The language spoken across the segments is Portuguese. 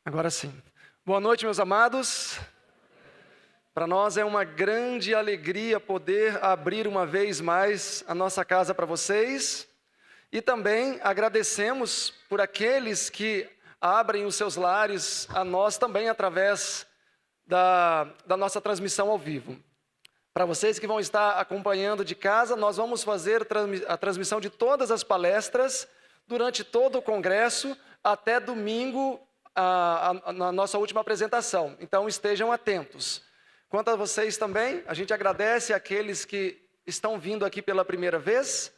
Agora sim. Boa noite, meus amados. Para nós é uma grande alegria poder abrir uma vez mais a nossa casa para vocês. E também agradecemos por aqueles que abrem os seus lares a nós também através da nossa transmissão ao vivo. Para vocês que vão estar acompanhando de casa, nós vamos fazer a transmissão de todas as palestras durante todo o congresso até domingo, na nossa última apresentação. Então estejam atentos. Quanto a vocês também, a gente agradece àqueles que estão vindo aqui pela primeira vez.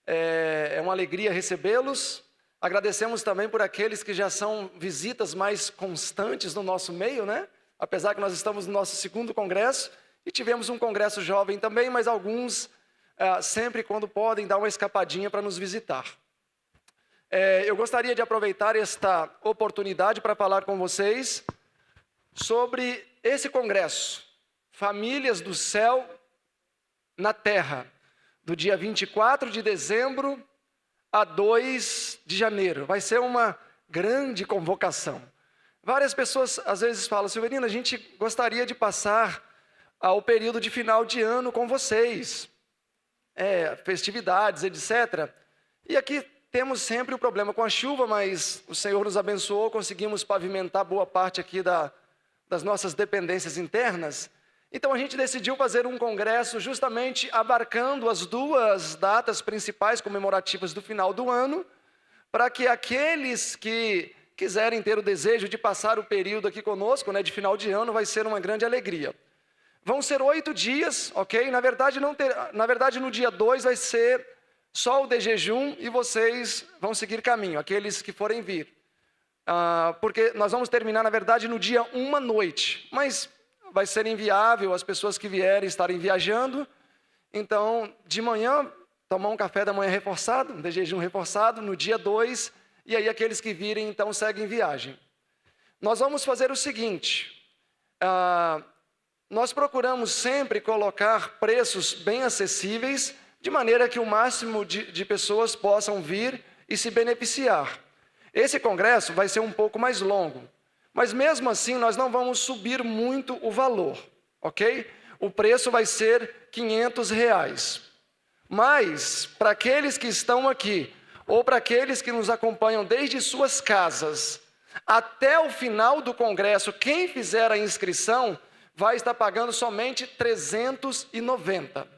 É uma alegria recebê-los. Agradecemos também por aqueles que já são visitas mais constantes no nosso meio, né? Apesar que nós estamos no nosso segundo congresso e tivemos um congresso jovem também, mas alguns sempre quando podem dar uma escapadinha para nos visitar. Eu gostaria de aproveitar esta oportunidade para falar com vocês sobre esse congresso, Famílias do Céu na Terra, do dia 24 de dezembro a 2 de janeiro. Vai ser uma grande convocação. Várias pessoas às vezes falam, Silverina, a gente gostaria de passar o período de final de ano com vocês, festividades, etc. E aqui temos sempre o problema com a chuva, mas o Senhor nos abençoou, conseguimos pavimentar boa parte aqui das nossas dependências internas. Então a gente decidiu fazer um congresso justamente abarcando as duas datas principais comemorativas do final do ano, para que aqueles que quiserem ter o desejo de passar o período aqui conosco, né, de final de ano, vai ser uma grande alegria. Vão ser 8 dias, ok? Na verdade, no dia 2 vai ser só o de jejum e vocês vão seguir caminho, aqueles que forem vir. Porque nós vamos terminar, na verdade, no dia 1 à noite. Mas vai ser inviável as pessoas que vierem estarem viajando. Então, de manhã, tomar um café da manhã reforçado, um de jejum reforçado, no dia 2. E aí aqueles que virem, então, seguem viagem. Nós vamos fazer o seguinte. Nós procuramos sempre colocar preços bem acessíveis, de maneira que o máximo de pessoas possam vir e se beneficiar. Esse congresso vai ser um pouco mais longo, mas mesmo assim nós não vamos subir muito o valor, ok? O preço vai ser R$500. Mas, para aqueles que estão aqui, ou para aqueles que nos acompanham desde suas casas, até o final do congresso, quem fizer a inscrição vai estar pagando somente R$390,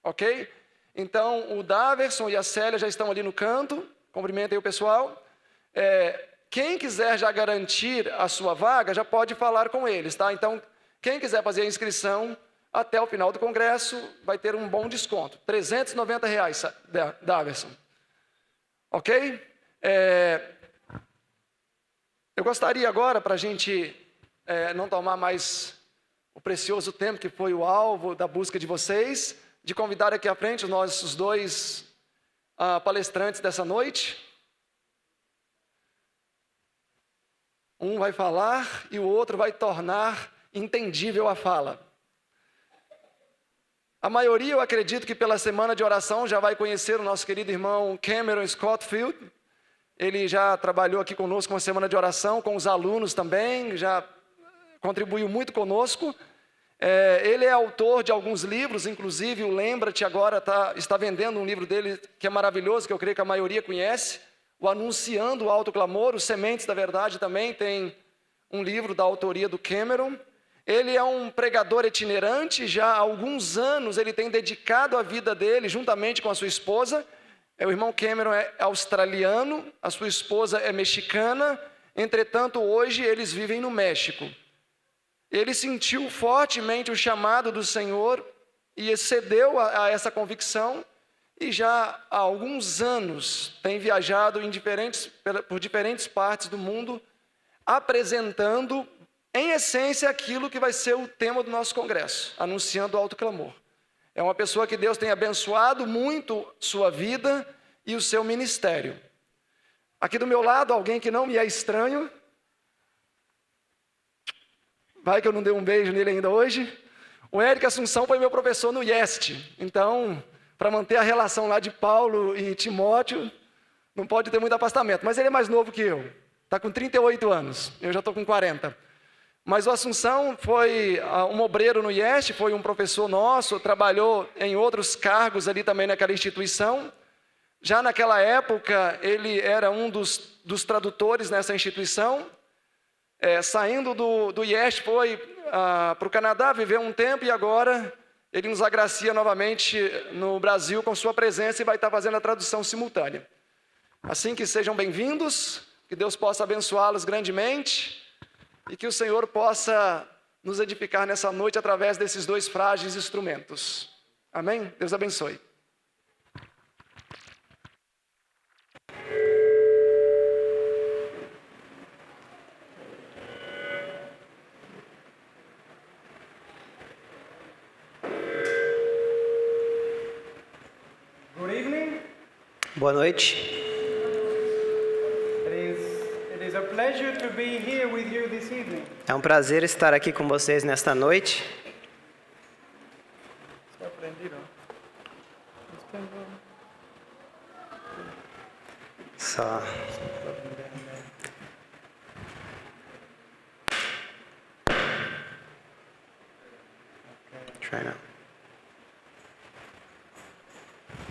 ok? Então, o Daverson e a Célia já estão ali no canto, cumprimentem o pessoal. Quem quiser já garantir a sua vaga, já pode falar com eles, tá? Então, quem quiser fazer a inscrição, até o final do congresso, vai ter um bom desconto. R$390, Daverson. Ok? Eu gostaria agora, para a gente não tomar mais o precioso tempo que foi o alvo da busca de vocês, de convidar aqui à frente os nossos dois palestrantes dessa noite. Um vai falar e o outro vai tornar entendível a fala. A maioria, eu acredito que pela semana de oração já vai conhecer o nosso querido irmão Cameron Scottfield. Ele já trabalhou aqui conosco uma semana de oração, com os alunos também, já contribuiu muito conosco. Ele é autor de alguns livros, inclusive o Lembra-te agora está vendendo um livro dele que é maravilhoso, que eu creio que a maioria conhece, o Anunciando o Alto Clamor. Os Sementes da Verdade também tem um livro da autoria do Cameron. Ele é um pregador itinerante, já há alguns anos ele tem dedicado a vida dele juntamente com a sua esposa. O irmão Cameron é australiano, a sua esposa é mexicana, entretanto hoje eles vivem no México. Ele sentiu fortemente o chamado do Senhor e excedeu a essa convicção e já há alguns anos tem viajado por diferentes partes do mundo, apresentando em essência aquilo que vai ser o tema do nosso congresso, anunciando o alto clamor. É uma pessoa que Deus tem abençoado muito sua vida e o seu ministério. Aqui do meu lado, alguém que não me é estranho. Vai que eu não dei um beijo nele ainda hoje. O Érico Assunção foi meu professor no IEST. Então, para manter a relação lá de Paulo e Timóteo, não pode ter muito afastamento. Mas ele é mais novo que eu. Está com 38 anos, eu já estou com 40. Mas o Assunção foi um obreiro no IEST, foi um professor nosso, trabalhou em outros cargos ali também naquela instituição. Já naquela época, ele era um dos tradutores nessa instituição. Saindo do IEST, foi para o Canadá, viveu um tempo e agora ele nos agracia novamente no Brasil com sua presença e vai estar fazendo a tradução simultânea. Assim que sejam bem-vindos, que Deus possa abençoá-los grandemente e que o Senhor possa nos edificar nessa noite através desses dois frágeis instrumentos. Amém? Deus abençoe. Boa noite. É um prazer estar aqui com vocês nesta noite. Só. Try now.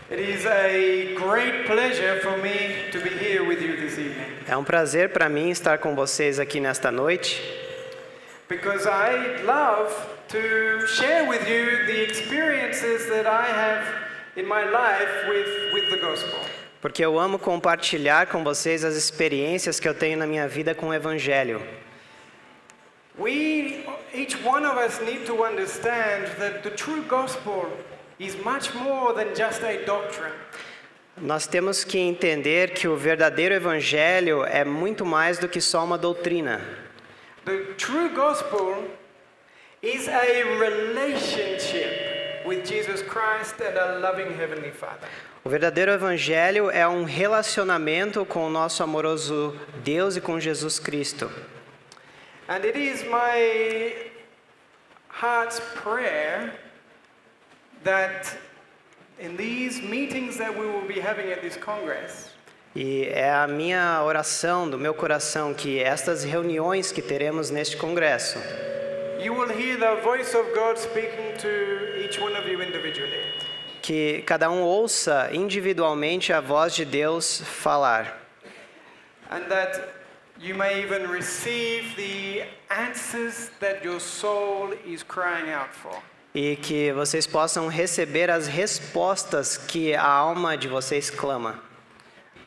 It is a great pleasure for me to be here with you this evening. É um prazer para mim estar com vocês aqui nesta noite. Because I love to share with you the experiences that I have in my life with the gospel. Porque eu amo compartilhar com vocês as experiências que eu tenho na minha vida com o evangelho. Each one of us need to understand that the true gospel is much more than just a doctrine. Nós temos que entender que o verdadeiro evangelho é muito mais do que só uma doutrina. The true gospel is a relationship with Jesus Christ and a loving heavenly Father. O verdadeiro evangelho é um relacionamento com o nosso amoroso Deus e com Jesus Cristo. And it is my heart's prayer that in these meetings that we will be having at this Congress, E é a minha oração do meu coração que estas reuniões que teremos neste congresso, you will hear the voice of God speaking to each one of you individually. que cada um ouça individualmente a voz de Deus falar. And that you may even receive the answers that your soul is crying out for. E que vocês possam receber as respostas que a alma de vocês clama.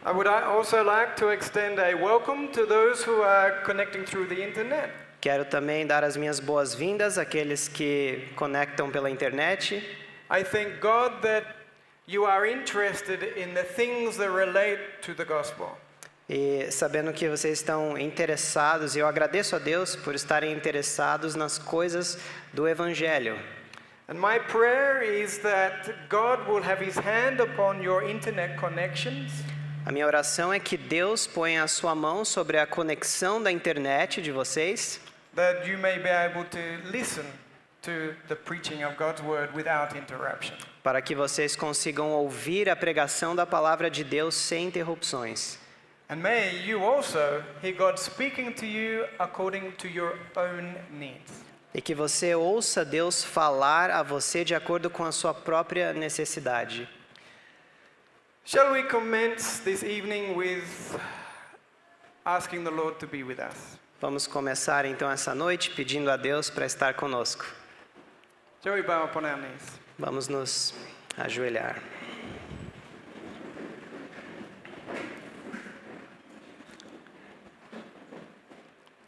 I would also like to extend a welcome to those who are connecting through the internet. Quero também dar as minhas boas-vindas àqueles que conectam pela internet. I thank God that you are interested in the things that relate to the gospel. E sabendo que vocês estão interessados, e eu agradeço a Deus por estarem interessados nas coisas do evangelho. And my prayer is that God will have his hand upon your internet connections. A minha oração é que Deus ponha a sua mão sobre a conexão da internet de vocês, That you may be able to listen to the preaching of God's word without interruption. para que vocês consigam ouvir a pregação da palavra de Deus sem interrupções. And may you also hear God speaking to you according to your own needs. E que você ouça Deus falar a você de acordo com a sua própria necessidade. Shall we commence this evening with asking the Lord to be with us? Vamos começar então essa noite pedindo a Deus para estar conosco. Shall we bow upon our knees? Vamos nos ajoelhar.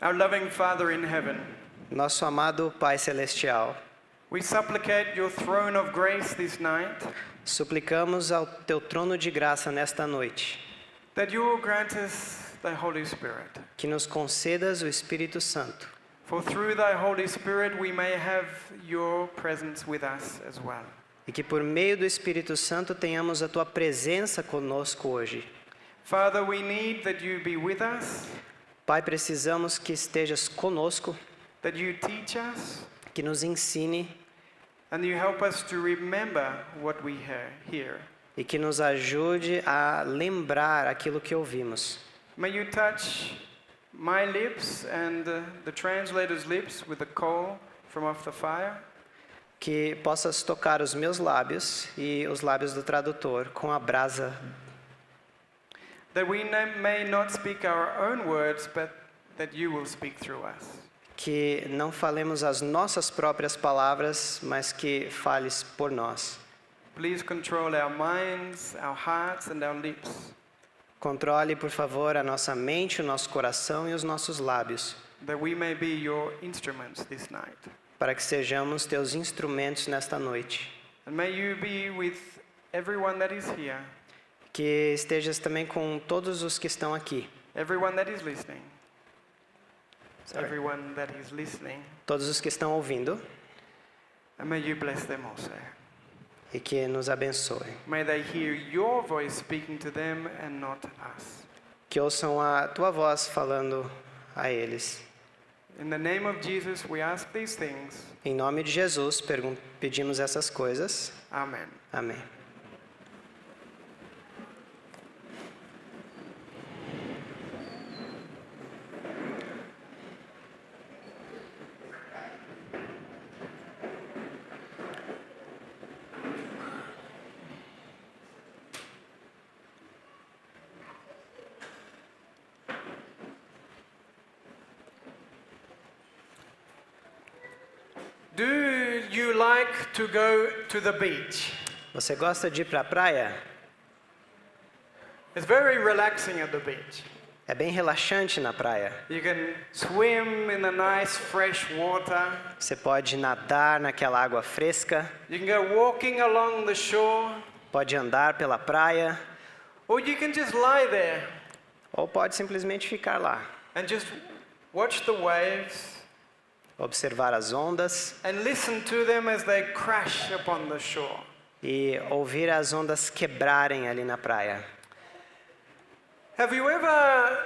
Our loving Father in heaven, Nosso amado Pai Celestial, we supplicate your throne of grace this night, suplicamos ao teu trono de graça nesta noite, that you will grant us the Holy Spirit. que nos concedas o Espírito Santo, For through thy Holy Spirit we may have your presence with us as well. e que por meio do Espírito Santo tenhamos a tua presença conosco hoje. Father, we need that you be with us, Pai, precisamos que estejas conosco, that you teach us, que nos ensine and you help us to remember what we hear. e que nos ajude a lembrar aquilo que ouvimos. May you touch my lips and the translator's lips with the coal from off the fire. Que possas tocar os meus lábios e os lábios do tradutor com a brasa, That we may not speak our own words, but that you will speak through us. que não falemos as nossas próprias palavras, mas que fales por nós. Please control our minds, our hearts, and our lips, Controle, por favor, a nossa mente, o nosso coração e os nossos lábios, that we may be your instruments this night. para que sejamos teus instrumentos nesta noite. And may you be with everyone that is here, Que estejas também com todos os que estão aqui, everyone that is listening, Sorry. everyone that is listening, todos os que estão ouvindo, and may you bless them also. e que nos abençoe. May they hear your voice speaking to them and not us. Que ouçam a tua voz falando a eles. In the name of Jesus, we ask these things. Em nome de Jesus, pedimos essas coisas. Amen. Amém. Do you like to go to the beach? Você gosta de ir para a praia? It's very relaxing at the beach. É bem relaxante na praia. You can swim in the nice fresh water. Você pode nadar naquela água fresca, You can go walking along the shore, pode andar pela praia, or you can just lie there ou pode simplesmente ficar lá, and just watch the waves observar as ondas and listen to them as they crash upon the shore. e ouvir as ondas quebrarem ali na praia. Have you ever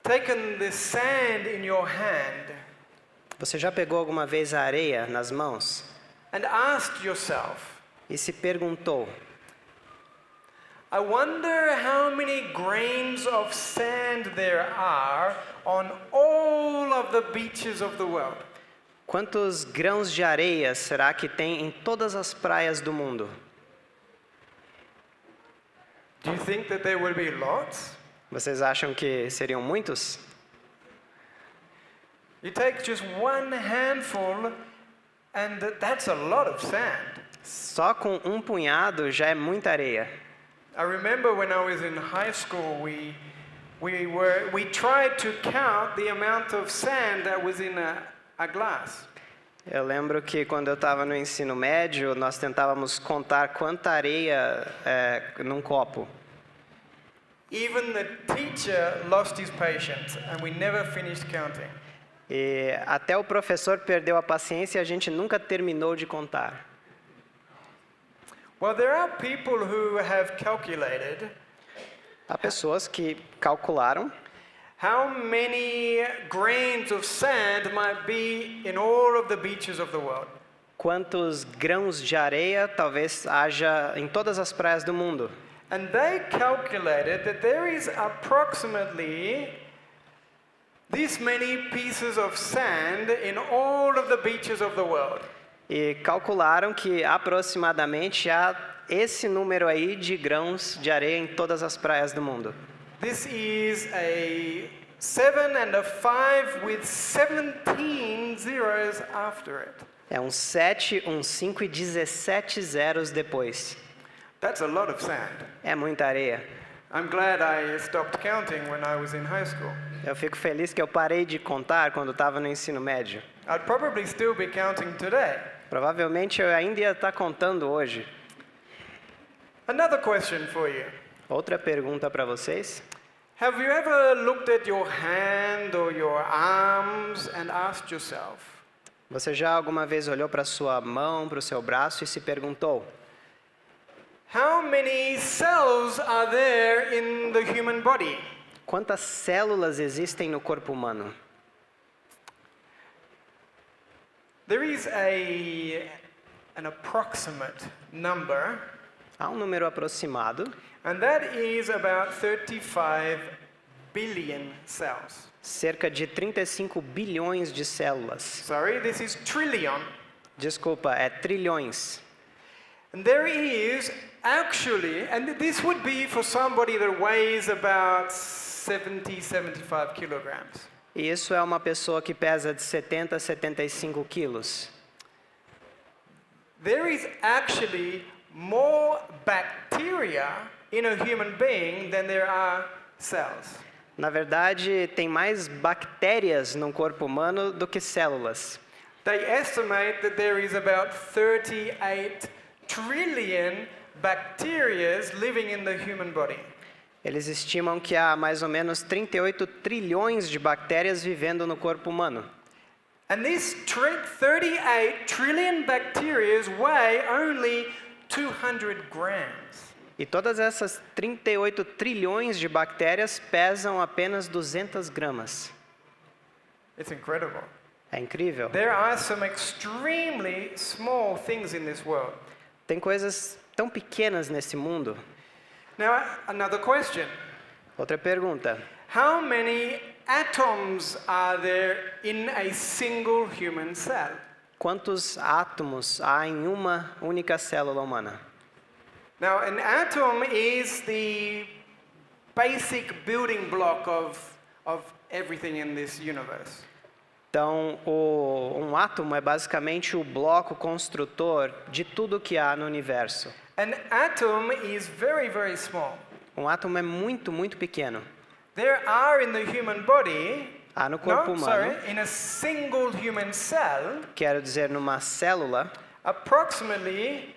taken the sand in your hand Você já pegou alguma vez a areia nas mãos and asked yourself, e se perguntou: I wonder how many grains of sand there are on all of the beaches of the world? quantos grãos de areia será que tem em todas as praias do mundo? Do you think that there will be lots? Vocês acham que seriam muitos? You take just one handful and that's a lot of sand. Só com um punhado já é muita areia. I remember when I was in high school, we tried to count the amount of sand that was in a glass. Eu lembro que quando eu estava no ensino médio, nós tentávamos contar quanta areia num copo. Even the teacher lost his patience and we never finished counting. E até o professor perdeu a paciência e a gente nunca terminou de contar. Well, there are people who have calculated Há pessoas que calcularam how many grains of sand might be in all of the beaches of the world. quantos grãos de areia talvez haja em todas as praias do mundo. And they calculated that there is approximately this many pieces of sand in all of the beaches of the world. E calcularam que aproximadamente há esse número aí de grãos de areia em todas as praias do mundo. This is a 7 and a 5 with 17 zeros after it. É um 7, um 5 e 17 zeros depois. That's a lot of sand. É muita areia. I'm glad I stopped counting when I was in high school. Eu fico feliz que eu parei de contar quando estava no ensino médio. I'd probably still be counting today. Provavelmente eu ainda ia estar contando hoje. Another question for you. Outra pergunta para vocês. Have you ever looked at your hand or your arms and asked yourself, Você já alguma vez olhou para sua mão, para o seu braço e se perguntou: how many cells are there in the human body? quantas células existem no corpo humano? There is an approximate number, Há um número aproximado, and that is about 35 billion cells. cerca de 35 bilhões de células. Sorry, this is trillion. Desculpa, é trilhões. And there is actually, and this would be for somebody that weighs about 75 kilograms. E isso é uma pessoa que pesa de 70 a 75 quilos. There is actually more bacteria in a human being than there are cells. Na verdade, tem mais bactérias no corpo humano do que células. They estimate that there is about 38 trillion bacteria living in the human body. Eles estimam que há mais ou menos 38 trilhões de bactérias vivendo no corpo humano. And these 38 trillion bacteria weigh only 200 grams. E todas essas 38 trilhões de bactérias pesam apenas 200 gramas. It's incredible. É incrível. There are some extremely small things in this world. Tem coisas tão pequenas nesse mundo. Now, another question. Outra pergunta. How many atoms are there in a single human cell? Quantos átomos há em uma única célula humana? Now, an atom is the basic building block of everything in this universe. Então, um átomo é basicamente o bloco construtor de tudo que há no universo. An atom is very, very small. Um átomo é muito, muito pequeno. There are in the human body, Há no corpo humano, in a single human cell, quero dizer numa célula, approximately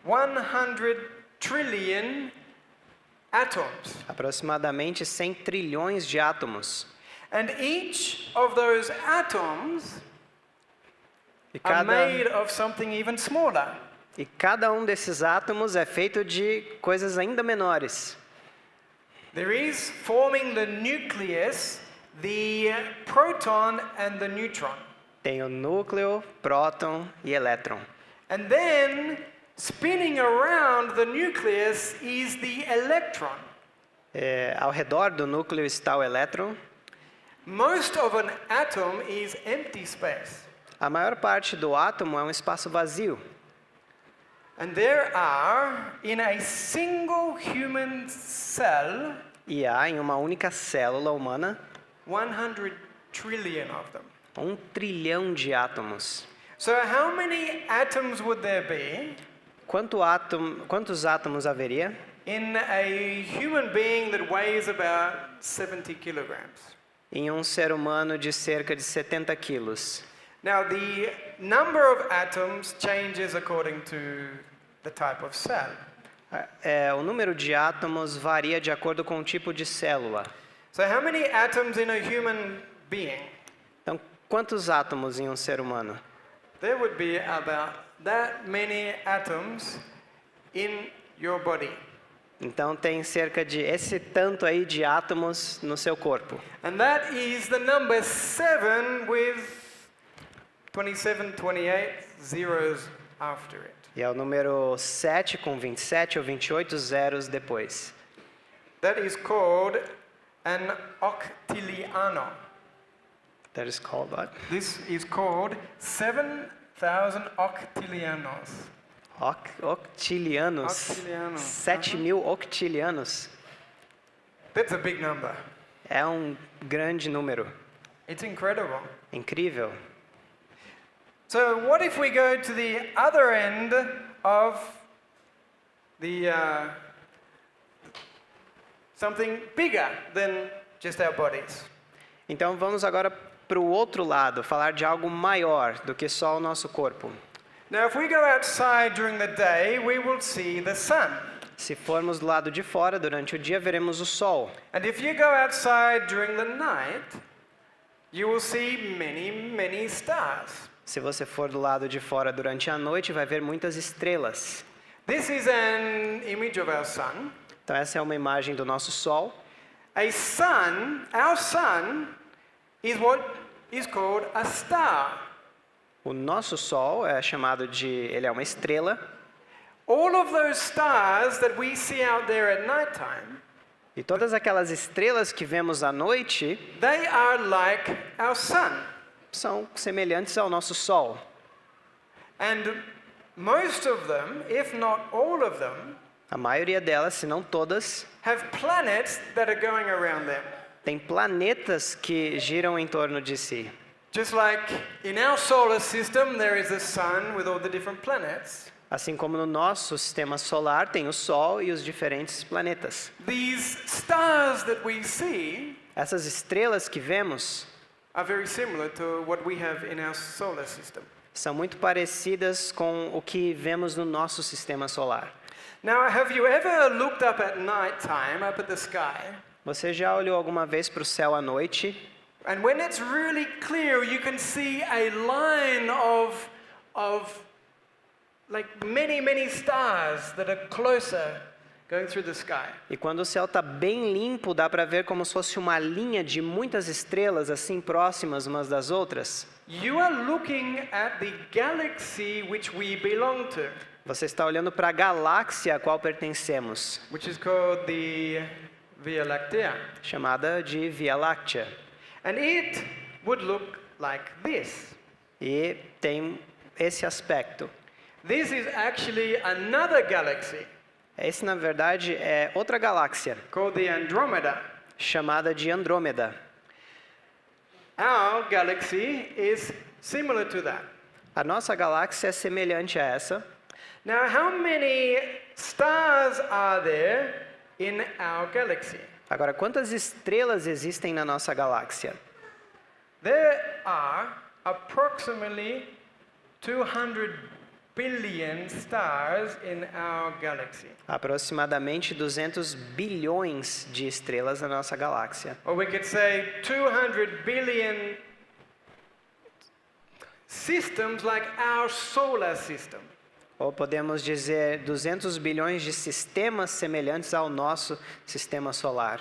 100 trillion atoms. aproximadamente 100 trilhões de átomos. And each of those atoms E are made of something even smaller. cada um desses átomos é feito de coisas ainda menores. There is forming the nucleus, the proton and the neutron. Tem o núcleo, próton e elétron. And then spinning around the nucleus is the electron. Ao redor do núcleo está o elétron. Most of an atom is empty space. A maior parte do átomo é um espaço vazio. And there are, in a single human cell, E há em uma única célula humana 100 trillion of them. 1 trilhão de átomos. So how many atoms would there be Quantos átomos haveria in a human being that weighs about 70 kilograms? em um ser humano de cerca de 70 quilos? Now, the number of atoms changes according to the type of cell. O número de átomos varia de acordo com o tipo de célula. So, how many atoms in a human being? Então, quantos átomos em um ser humano? There would be about that many atoms in your body. Então, tem cerca de esse tanto aí de átomos no seu corpo. And that is the number 7 with 27, 28 zeros after it. E é o número 7 com 27 ou 28 zeros depois. That is called an octilliano. That is called what? This is called 7,000 octillianos. Octilianos. Octiliano. 7.000 octilianos. That's a big number. É um grande número. It's incredible. Incrível. So what if we go to the other end of the something bigger than just our bodies? Então vamos agora para o outro lado, falar de algo maior do que só o nosso corpo. Now, if we go outside during the day, we will see the sun. Se formos do lado de fora durante o dia, veremos o sol. And if you go outside during the night, you will see many, many stars. Se você for do lado de fora durante a noite, vai ver muitas estrelas. This is an image of our sun. Então essa é uma imagem do nosso sol. Our sun, is what is called a star. O nosso sol é chamado de, ele é uma estrela. All of those stars that we see out there at nighttime, E todas aquelas estrelas que vemos à noite they are like our sun. são semelhantes ao nosso Sol. And most of them, if not all of them, A maioria delas, se não todas, have planets that are going around them. tem planetas que giram em torno de si. Just like in our solar system, there is a sun with all the different planets. Assim como no nosso sistema solar tem o Sol e os diferentes planetas. These stars that we see Essas estrelas que vemos are very similar to what we have in our solar system. são muito parecidas com o que vemos no nosso sistema solar. Now, have you ever looked up at night time, up at the sky? Você já olhou alguma vez para o céu à noite? And when it's really clear, you can see a line of like many stars that are closer going through the sky. E quando o céu está bem limpo, dá para ver como se fosse uma linha de muitas estrelas assim próximas umas das outras. You are looking at the galaxy which we belong to, Você está olhando para a galáxia a qual pertencemos, which is called the Via Láctea. chamada de Via Láctea. And it would look like this. E tem esse aspecto. This is actually another galaxy Esse, na verdade, é outra galáxia, called the Andromeda. chamada de Andrômeda. Our galaxy is similar to that. A nossa galáxia é semelhante a essa. Now, how many stars are there in our galaxy? Agora, quantas estrelas existem na nossa galáxia? There are approximately 200 billion stars in our galaxy. Aproximadamente 200 bilhões de estrelas na nossa galáxia. Or we could say 200 billion systems like our solar system. Ou podemos dizer 200 bilhões de sistemas semelhantes ao nosso sistema solar.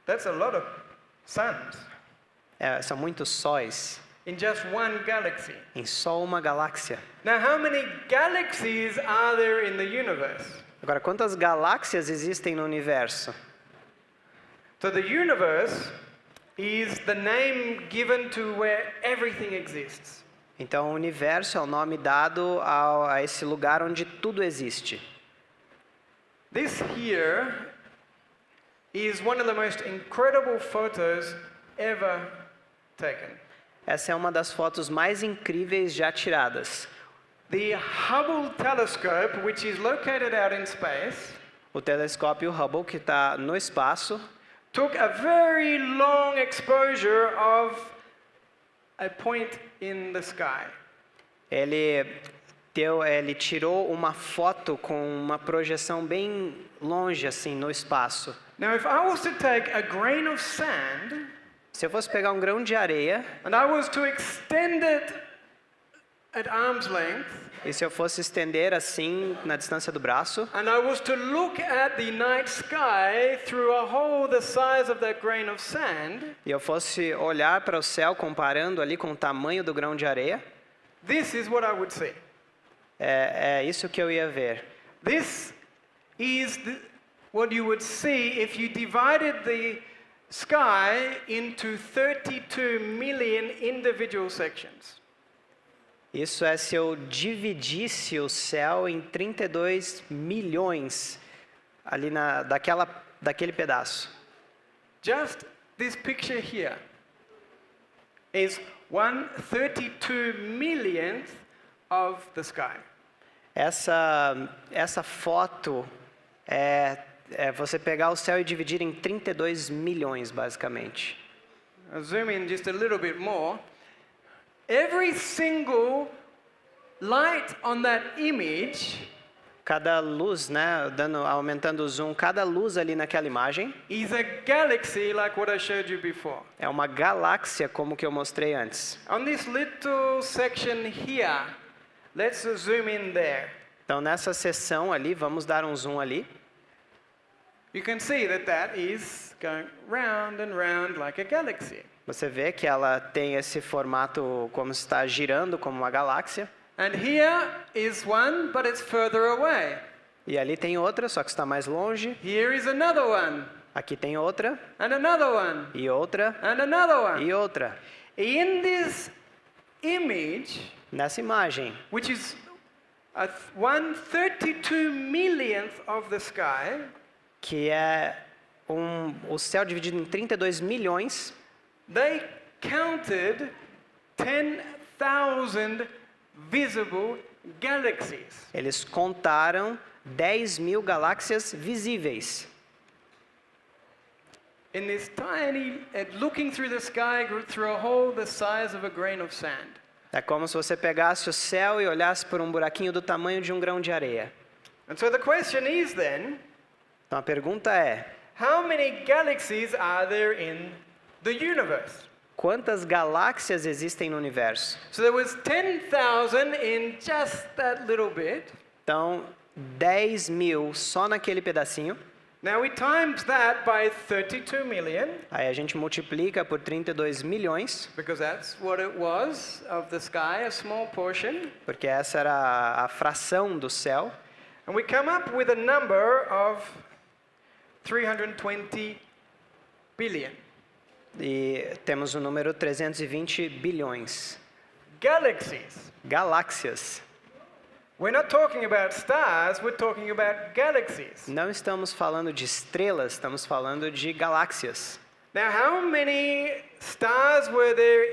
That's a lot of suns São muitos sóis in just one galaxy. em só uma galáxia. Now, how many galaxies are there in the universe? Agora, quantas galáxias existem no universo? So the universe is the name given to where everything exists. Então, o universo é o nome dado a esse lugar onde tudo existe. This here is one of the most incredible photos ever taken. Essa é uma das fotos mais incríveis já tiradas. The Hubble telescope, which is located out in space, O telescópio Hubble, que está no espaço, took a very long exposure of a point in the sky. ele tirou uma foto com uma projeção bem longe, assim, no espaço. Now, if I was to take a grain of sand Se eu fosse pegar um grão de areia, and I was to extend it at arm's length, e se eu fosse estender assim, na distância do braço, and I was to look at the night sky through a hole the size of that grain of sand, e eu fosse olhar para o céu comparando ali com o tamanho do grão de areia, this is what I would see. é isso que eu ia ver. This is what you would see if you divided the sky into 32 million individual sections. Isso é se eu dividisse o céu em 32 milhões ali daquele pedaço. Just this picture here is 1/32 millionth of the sky. Essa foto é você pegar o céu e dividir em 32 milhões, basicamente. I'll zoom in just a little bit more. Every single light on that image Cada luz, né, aumentando o zoom, cada luz ali naquela imagem is a galaxy like what I showed you before. é uma galáxia como que eu mostrei antes. On this little section here, let's zoom in there. Então nessa seção ali, vamos dar um zoom ali. You can see that is going round and round like a galaxy. Você vê que ela tem esse formato como se está girando como uma galáxia. And here is one, but it's further away. E ali tem outra, só que está mais longe. Here is another one. Aqui tem outra, And another one. e outra, And another one. e outra. In this image, Nessa imagem, which is a 1/32 millionth of the sky, que é o céu dividido em 32 milhões, they counted 10,000 visible galaxies. eles contaram 10.000 galáxias visíveis. In this tiny, looking through the sky through a hole the size of a grain of sand. É como se você pegasse o céu e olhasse por um buraquinho do tamanho de um grão de areia. And so the question is then, Então a pergunta é: how many galaxies are there in the universe? quantas galáxias existem no universo? So there was 10,000 in just that little bit. Então, 10.000 só naquele pedacinho. Now we times that by 32 million, Aí a gente multiplica por 32 milhões, because that's what it was of the sky, a small portion. porque essa era a fração do céu. And we come up with a number of 320 billion. E temos o número 320 bilhões. Galaxies. Galáxias. We're not talking about stars, we're talking about galaxies. Não estamos falando de estrelas, estamos falando de galáxias. Now, how many stars were there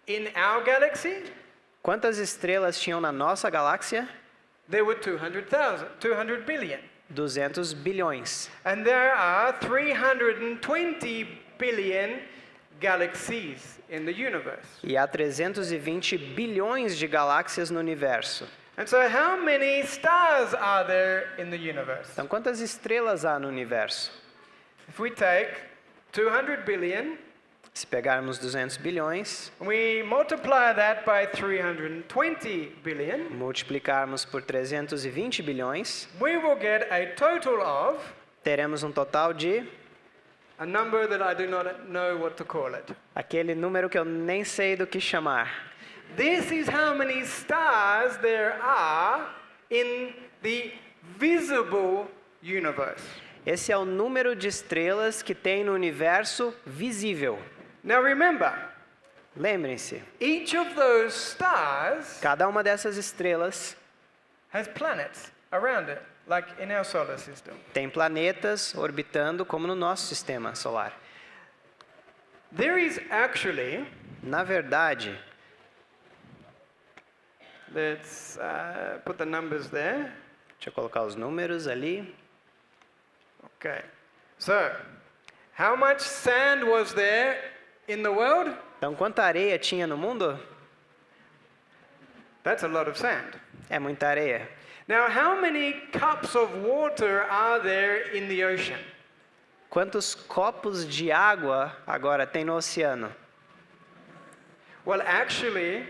in our galaxy? Quantas estrelas tinham na nossa galáxia? There were 200 billion. 200 bilhões. And there are 320 billion galaxies in the universe. E há 320 bilhões de galáxias no universo. And so, how many stars are there in the universe? Então, quantas estrelas há no universo? If we take 200 billion, Se pegarmos 200 bilhões, we multiply that by 320 billion, multiplicarmos por 320 bilhões, we will get a total of teremos um total de a number that I do not know what to call it. aquele número que eu nem sei do que chamar. This is how many stars there are in the visible universe. Esse é o número de estrelas que tem no universo visível. Now remember, Lembrem-se, each of those stars cada uma dessas estrelas has planets around it, like in our solar system. tem planetas orbitando como no nosso sistema solar. There is actually, Na verdade, let's put the numbers there. deixa eu colocar os números ali. Okay. So, how much sand was there in the world? Então, quanta areia tinha no mundo? That's a lot of sand. É muita areia. Now, how many cups of water are there in the ocean? Quantos copos de água agora tem no oceano? Well, actually,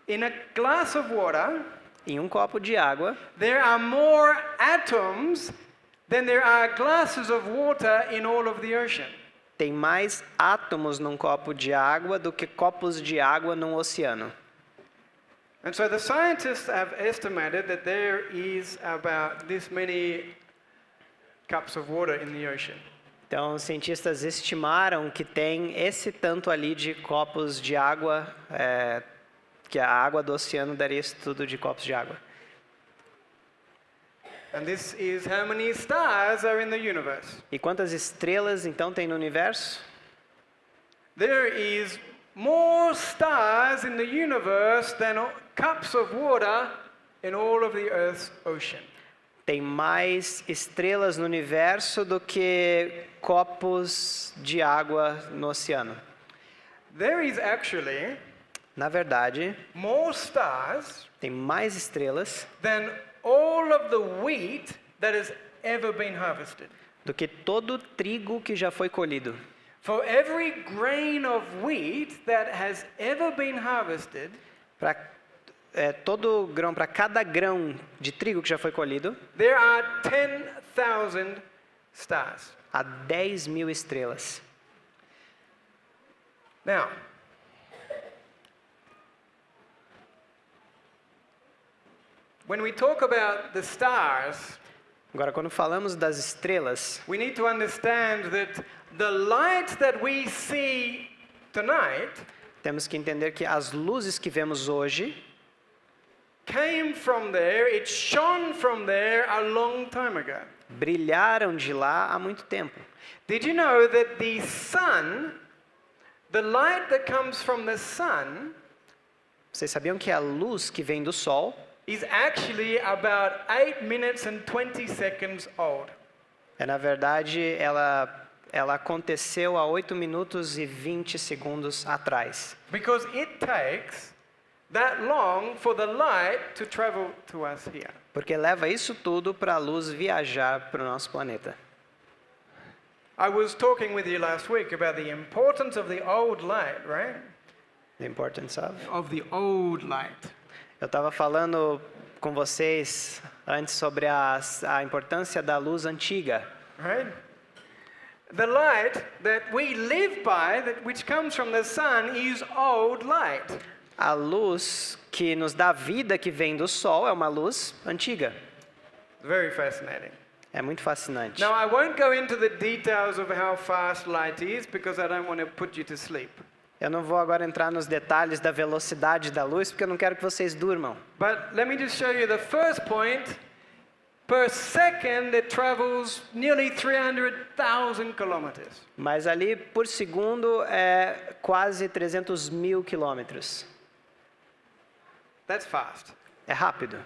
in a glass of water, Em um copo de água, there are more atoms than there are glasses of water in all of the ocean. tem mais átomos num copo de água do que copos de água num oceano. And so the scientists have estimated that there is about this many cups of water in the ocean. Então, os cientistas estimaram que tem esse tanto ali de copos de água, que a água do oceano daria isso tudo de copos de água. And this is how many stars are in the universe. E quantas estrelas então tem no universo? There is more stars in the universe than cups of water in all of the Earth's ocean. Tem mais estrelas no universo do que copos de água no oceano. There is actually Na verdade, more stars tem mais estrelas than all of the wheat that has ever been harvested. do que todo o trigo que já foi colhido. For every grain of wheat that has ever been harvested, Para todo grão, para cada grão de trigo que já foi colhido, there are 10,000 stars. há 10.000 estrelas. Now, when we talk about the stars, Agora, quando falamos das estrelas, we need to understand that the light that we see tonight temos que entender que as luzes que vemos hoje came from there, it shone from there a long time ago. brilharam de lá há muito tempo. Did you know that the sun, the light that comes from the sun, Vocês sabiam que a luz que vem do Sol is actually about 8 minutes and 20 seconds old? na verdade, ela aconteceu há 8 minutos e 20 segundos atrás. Because it takes that long for the light to travel to us here. Porque leva isso tudo para a luz viajar para o nosso planeta. I was talking with you last week about the importance of the old light, right? The importance of. Of the old light. Eu estava falando com vocês antes sobre a importância da luz antiga. Right? The light that we live by, which comes from the sun, is old light. A luz que nos dá vida, que vem do Sol, é uma luz antiga. Very fascinating. É muito fascinante. Now, I won't go into the details of how fast light is because I don't want to put you to sleep. Eu não vou agora entrar nos detalhes da velocidade da luz, porque eu não quero que vocês durmam. But let me just show you the first point. Per second, it travels nearly 300,000 kilometers. Mas ali, por segundo, é quase 300 mil quilômetros. That's fast. É rápido.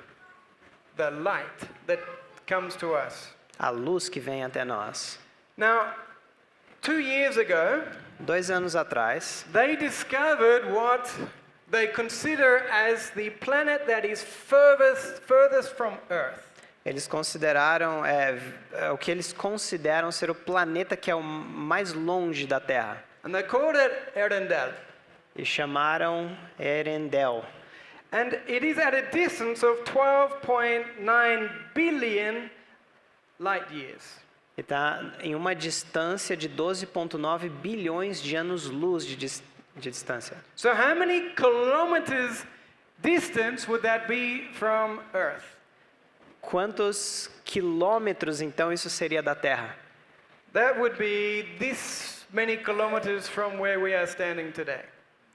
The light that comes to us. A luz que vem até nós. Now, 2 years ago, 2 anos atrás, they discovered what they consider as the planet that is furthest from Earth. eles consideraram o que eles consideram ser o planeta que é o mais longe da Terra. And they called it Earendel. E chamaram Earendel. And it is at a distance of 12.9 billion light years. E está em uma distância de 12,9 bilhões de anos-luz de distância. So how many kilometers distance would that be from Earth? Quantos quilômetros, então, isso seria da Terra? That would be this many kilometers from where we are standing today.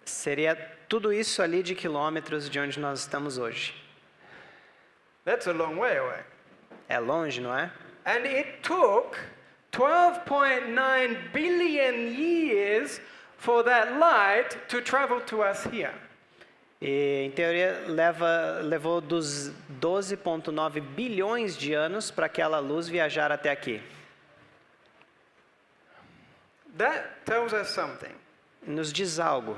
Seria tudo isso ali de quilômetros de onde nós estamos hoje. That's a long way away. É longe, não é? And it took 12.9 billion years for that light to travel to us here. E, em teoria, levou dos 12,9 bilhões de anos para aquela luz viajar até aqui. That tells us something. Nos diz algo,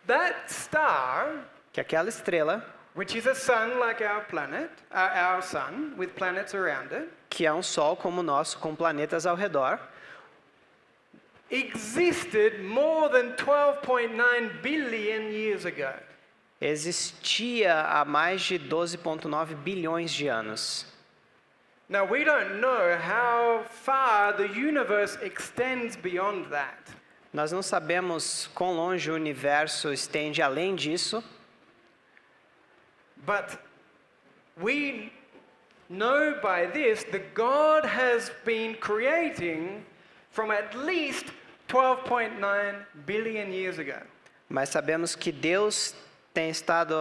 That star, que aquela estrela, which is a sun like our planet, our sun, with planets around it, que é um Sol como o nosso, com planetas ao redor, existed more than 12.9 billion years ago. existia há mais de 12,9 bilhões de anos. Now, we don't know how far the universe extends beyond that. Nós não sabemos quão longe o universo estende além disso, But we know by this that God has been creating from at least 12.9 billion years ago. mas sabemos que Deus tem estado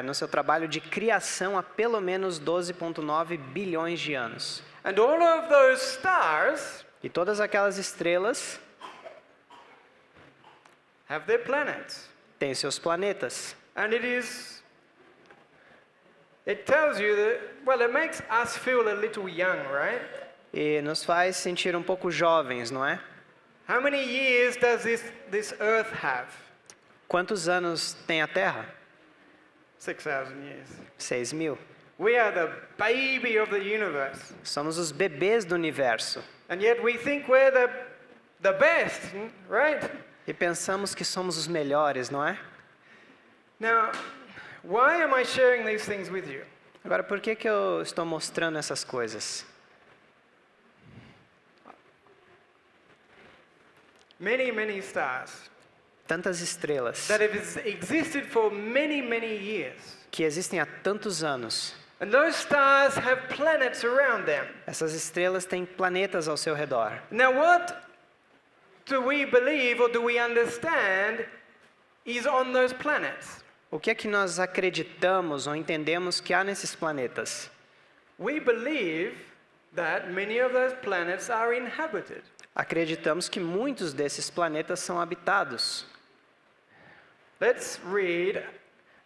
no seu trabalho de criação há pelo menos 12,9 bilhões de anos. And all of those stars E todas aquelas estrelas have their planets. têm seus planetas. And it tells you that, well, it makes us feel a little young, right? E nos faz sentir um pouco jovens, não é? How many years does this earth have? Quantos anos tem a Terra? 6,000 years. 6.000. We are the baby of the universe. Somos os bebês do universo. And yet we think we're the best, right? E pensamos que somos os melhores, não é? Now, why am I sharing these things with you? Agora, por que eu estou mostrando essas coisas? Many, many stars Tantas estrelas that have existed for many, many years que existem há tantos anos And those stars have planets around them. Essas estrelas têm planetas ao seu redor. Now, what do we believe or do we understand is on those planets? O que é que nós acreditamos ou entendemos que há nesses planetas? We believe that many of those planets are inhabited. Acreditamos que muitos desses planetas são habitados. Let's read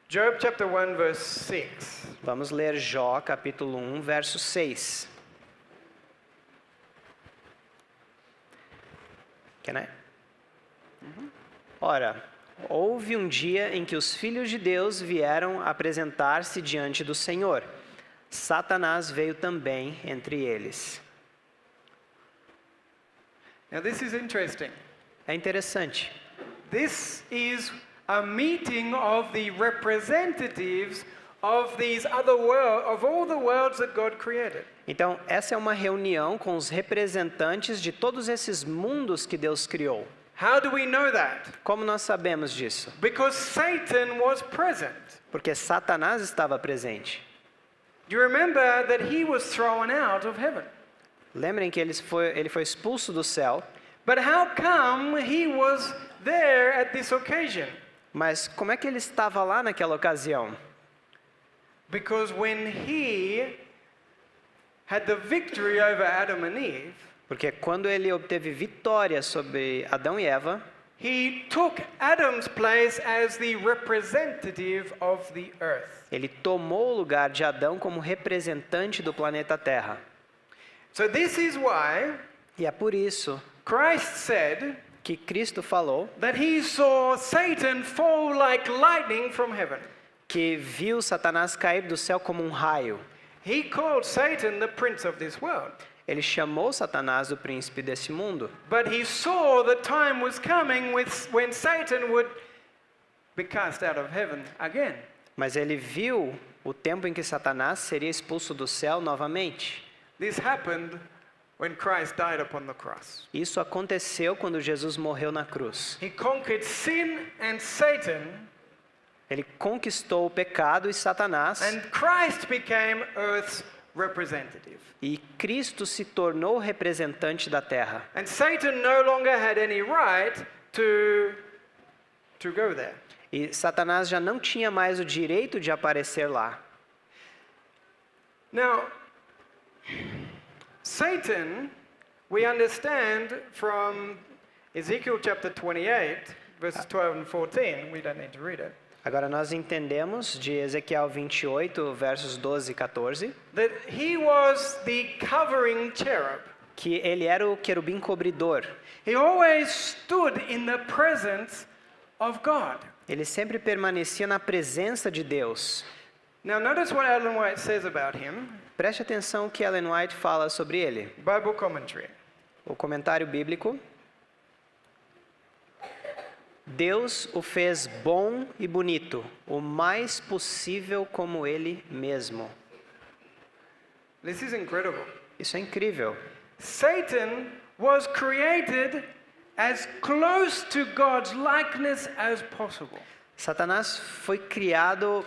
Job chapter 1 verse 6. Vamos ler Jó, capítulo 1, verso 6. Can I? Ora, houve um dia em que os filhos de Deus vieram apresentar-se diante do Senhor. Satanás veio também entre eles. Now this is interesting. É interessante. This is a meeting of the representatives of these other world, of all the worlds that God created. Então, essa é uma reunião com os representantes de todos esses mundos que Deus criou. How do we know that? Como nós sabemos disso? Because Satan was present. Porque Satanás estava presente. Do you remember that he was thrown out of heaven? Lembrem que ele foi expulso do céu, But how come he was there at this occasion? mas como é que ele estava lá naquela ocasião? Because when he had the victory over Adam and Eve, Porque quando ele obteve vitória sobre Adão e Eva, he took Adam's place as the representative of the earth. ele tomou o lugar de Adão como representante do planeta Terra. So this is why E é por isso Christ said que Cristo falou that he saw Satan fall like lightning from heaven. que viu Satanás cair do céu como um raio. He called Satan the prince of this world. Ele chamou Satanás o príncipe desse mundo, But he saw the time was coming when Satan would be cast out of heaven again. mas ele viu o tempo em que Satanás seria expulso do céu novamente. This happened when Christ died upon the cross. Isso aconteceu quando Jesus morreu na cruz. He conquered sin and Satan, Ele conquistou o pecado e Satanás, and Christ became earth's representative. e Cristo se tornou o representante da terra. And Satan no longer had any right to go there. E Satanás já não tinha mais o direito de aparecer lá. Now, Satan, we understand from Ezekiel chapter 28, verses 12 and 14, we don't need to read it, Agora nós entendemos de Ezequiel 28, versos 12 e 14, that he was the covering cherub. que ele era o querubim cobridor. He always stood in the presence of God. Ele sempre permanecia na presença de Deus. Now notice what Ellen White says about him, Preste atenção o que Ellen White fala sobre ele. Bible commentary. O comentário bíblico. Deus o fez bom e bonito, o mais possível como ele mesmo. This is incredible. Isso é incrível. Satan was created as close to God's likeness as possible. Satanás foi criado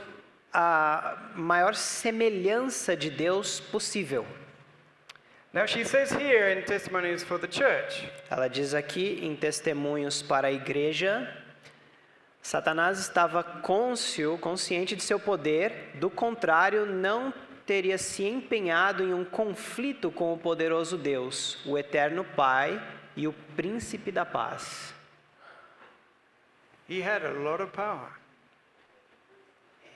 a maior semelhança de Deus possível. Now she says here in Testimonies for the Church, Ela diz aqui em Testemunhos para a Igreja, Satanás estava consciente de seu poder, do contrário, não teria se empenhado em um conflito com o poderoso Deus, o eterno Pai e o Príncipe da Paz. he had a lot of power.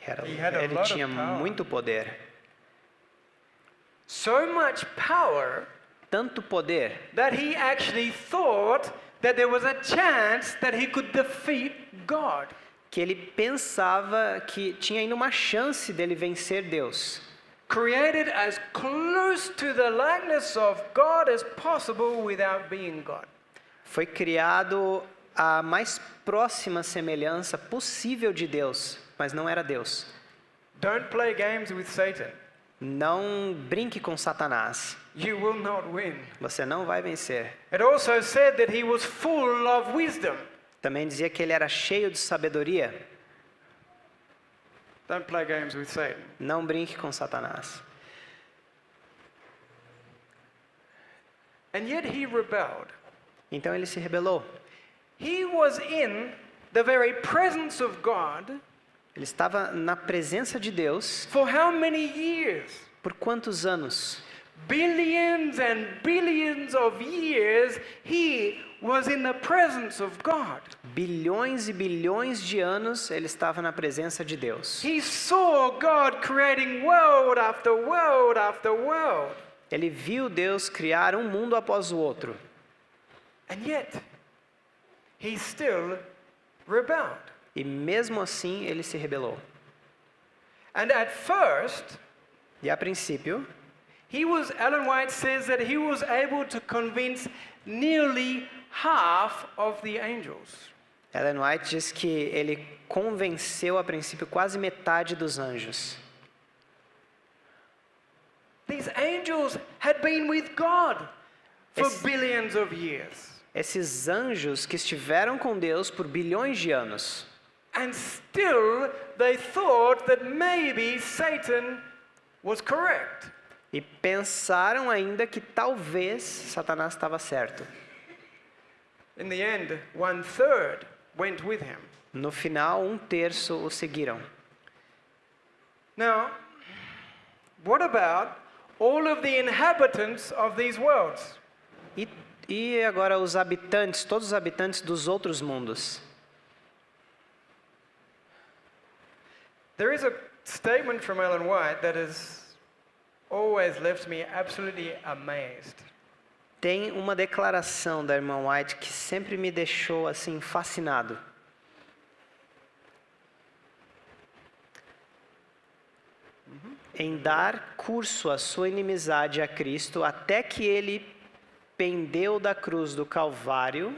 He had a Ele lot of tinha power. muito poder, So much power tanto poder, that he actually thought that there was a chance that he could defeat God. que ele pensava que tinha ainda uma chance dele vencer Deus. Created as close to the likeness of God as possible without being God. Foi criado a mais próxima semelhança possível de Deus, mas não era Deus. Don't play games with Satan. Não brinque com Satanás. You will not win. Você não vai vencer. It also said that he was full of wisdom. Também dizia que ele era cheio de sabedoria. Don't play games with Satan. Não brinque com Satanás. And yet he rebelled. Então ele se rebelou. He was in the very presence of God Ele estava na presença de Deus for how many years? por quantos anos? Billions and billions of years he was in the presence of God. Bilhões e bilhões de anos ele estava na presença de Deus. He saw God creating world after world after world. Ele viu Deus criar um mundo após o outro. And yet, he still rebelled. E mesmo assim ele se rebelou. And at first, E a princípio, Ellen White says that he was able to convince nearly half of the angels. Ellen White diz que ele convenceu a princípio quase metade dos anjos. These angels had been with God for Esse- billions of years. Esses anjos que estiveram com Deus por bilhões de anos. And still they thought that maybe Satan was correct. E pensaram ainda que talvez Satanás estava certo. In the end, 1/3 went with him. No final, 1/3 o seguiram. Now, what about all of the inhabitants of these worlds? E agora os habitantes, todos os habitantes dos outros mundos. There is a statement from Ellen White that has always left me absolutely amazed. Tem uma declaração da irmã White que sempre me deixou assim fascinado. Em dar curso à sua inimizade a Cristo, até que ele pendeu da cruz do Calvário,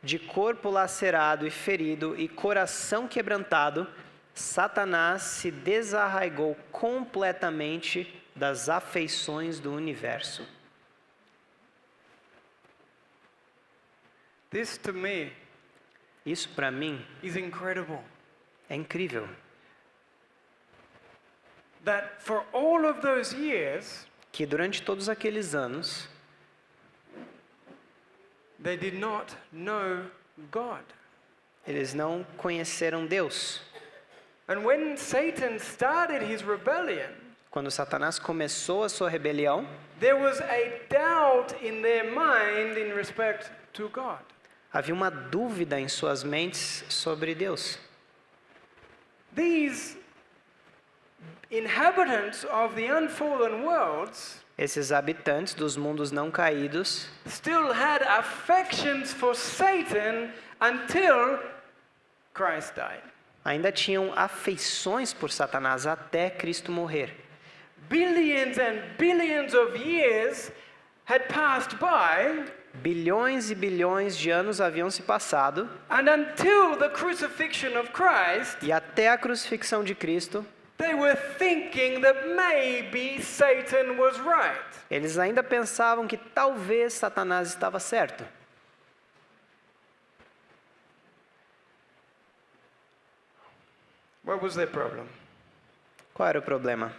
de corpo lacerado e ferido e coração quebrantado, Satanás se desarraigou completamente das afeições do universo. This to me Isso para mim is incredible. é incrível. That for all of those years, Que durante todos aqueles anos, they did not know God. eles não conheceram Deus. And when Satan started his rebellion, Quando Satanás começou a sua rebelião, there was a doubt in their mind in respect to God. havia uma dúvida em suas mentes sobre Deus. These inhabitants of the unfallen worlds Esses habitantes dos mundos não caídos still had affections for Satan until Christ died. ainda tinham afeições por Satanás até Cristo morrer. Billions and billions of years had passed by, Bilhões e bilhões de anos haviam se passado, and until the crucifixion of Christ, e até a crucifixão de Cristo, they were thinking that maybe Satan was right. eles ainda pensavam que talvez Satanás estava certo. What was their problem? Qual era o problema?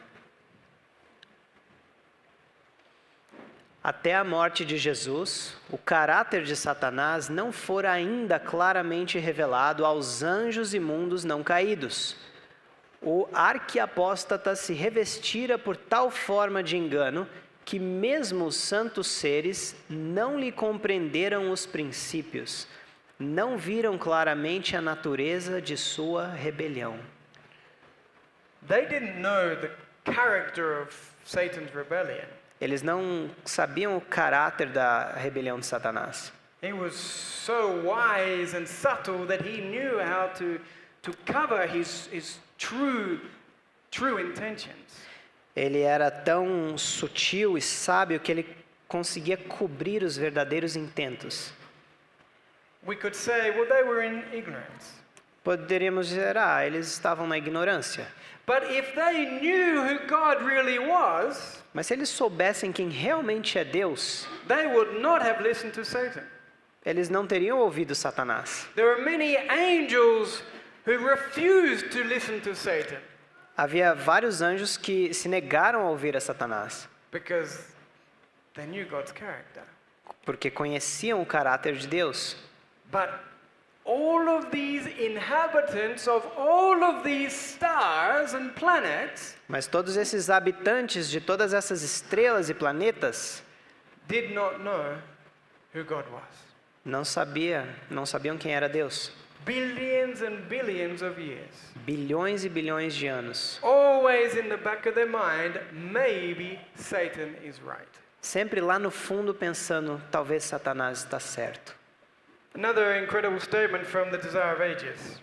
Até a morte de Jesus, o caráter de Satanás não fora ainda claramente revelado aos anjos e mundos não caídos. O arquiapóstata se revestira por tal forma de engano que mesmo os santos seres não lhe compreenderam os princípios, não viram claramente a natureza de sua rebelião. They didn't know the character of Satan's rebellion. Eles não sabiam o caráter da rebelião de Satanás. He was so wise and subtle that he knew how to cover his true intentions. Ele era tão sutil e sábio que ele conseguia cobrir os verdadeiros intentos. We could say, well, they were in ignorance. Poderíamos dizer, eles estavam na ignorância. But if they knew who God really was, Mas se eles soubessem quem realmente é Deus, they would not have listened to Satan. eles não teriam ouvido Satanás. There are many angels who refused to listen to Satan. Havia vários anjos que se negaram a ouvir a Satanás, because they knew God's character. porque conheciam o caráter de Deus. But all of these inhabitants of all of these stars and planets Mas todos esses habitantes de todas essas estrelas e planetas did not know who God was. não sabiam quem era Deus. Billions and billions of years. Bilhões e bilhões de anos. Always in the back of their mind, maybe Satan is right. Sempre lá no fundo pensando, talvez Satanás está certo. Another incredible statement from the Desire of Ages.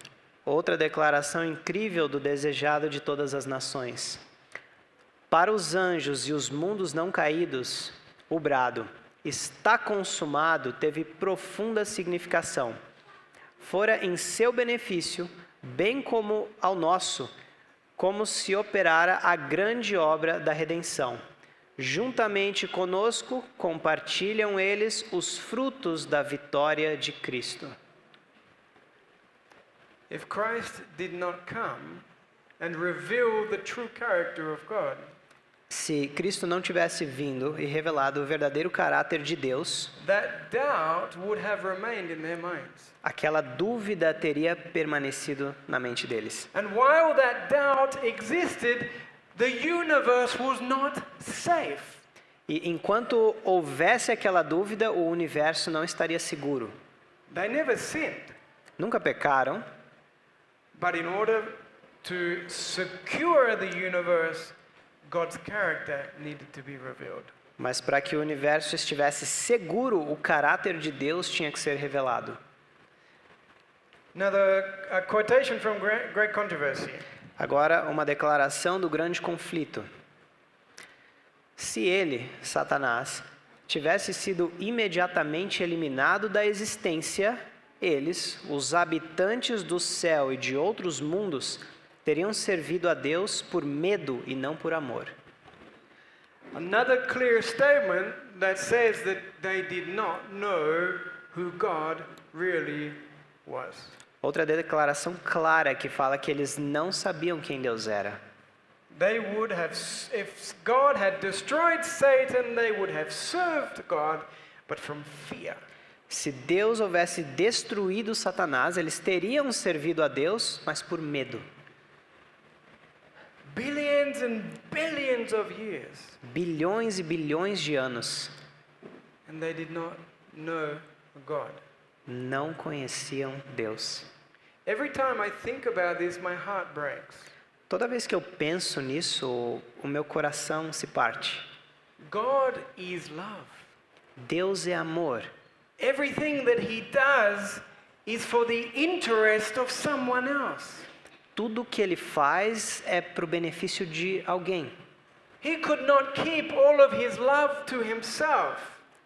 Outra declaração incrível do desejado de todas as nações. Para os anjos e os mundos não caídos, o brado está consumado teve profunda significação. Fora em seu benefício, bem como ao nosso, como se operara a grande obra da redenção. Juntamente conosco, compartilham eles os frutos da vitória de Cristo. If Christ did not come and reveal the true character of God, Se Cristo não tivesse vindo e revelado o verdadeiro caráter de Deus, that doubt would have remained in their minds. aquela dúvida teria permanecido na mente deles. And while that doubt existed, the universe was not safe. E enquanto houvesse aquela dúvida, o universo não estaria seguro. They never sinned, Nunca pecaram, but in order to secure the universe, God's character needed to be revealed. mas para que o universo estivesse seguro, o caráter de Deus tinha que ser revelado. Another quotation from Great Controversy. Agora, uma declaração do grande conflito. Se ele, Satanás, tivesse sido imediatamente eliminado da existência, eles, os habitantes do céu e de outros mundos, teriam servido a Deus por medo e não por amor. Another clear statement that says that they did not know who God really was. Outra declaração clara que fala que eles não sabiam quem Deus era. They would have, if God had destroyed Satan, they would have served God, but from fear. Se Deus houvesse destruído Satanás, eles teriam servido a Deus, mas por medo. Billions and billions of years, Bilhões e bilhões de anos and they did not know God. não conheciam Deus. Every time I think about this, my heart breaks. Toda vez que eu penso nisso, o meu coração se parte. God is love. Deus é amor. Everything that He does is for the interest of someone else. Tudo que Ele faz é para o benefício de alguém. He could not keep all of His love to Himself.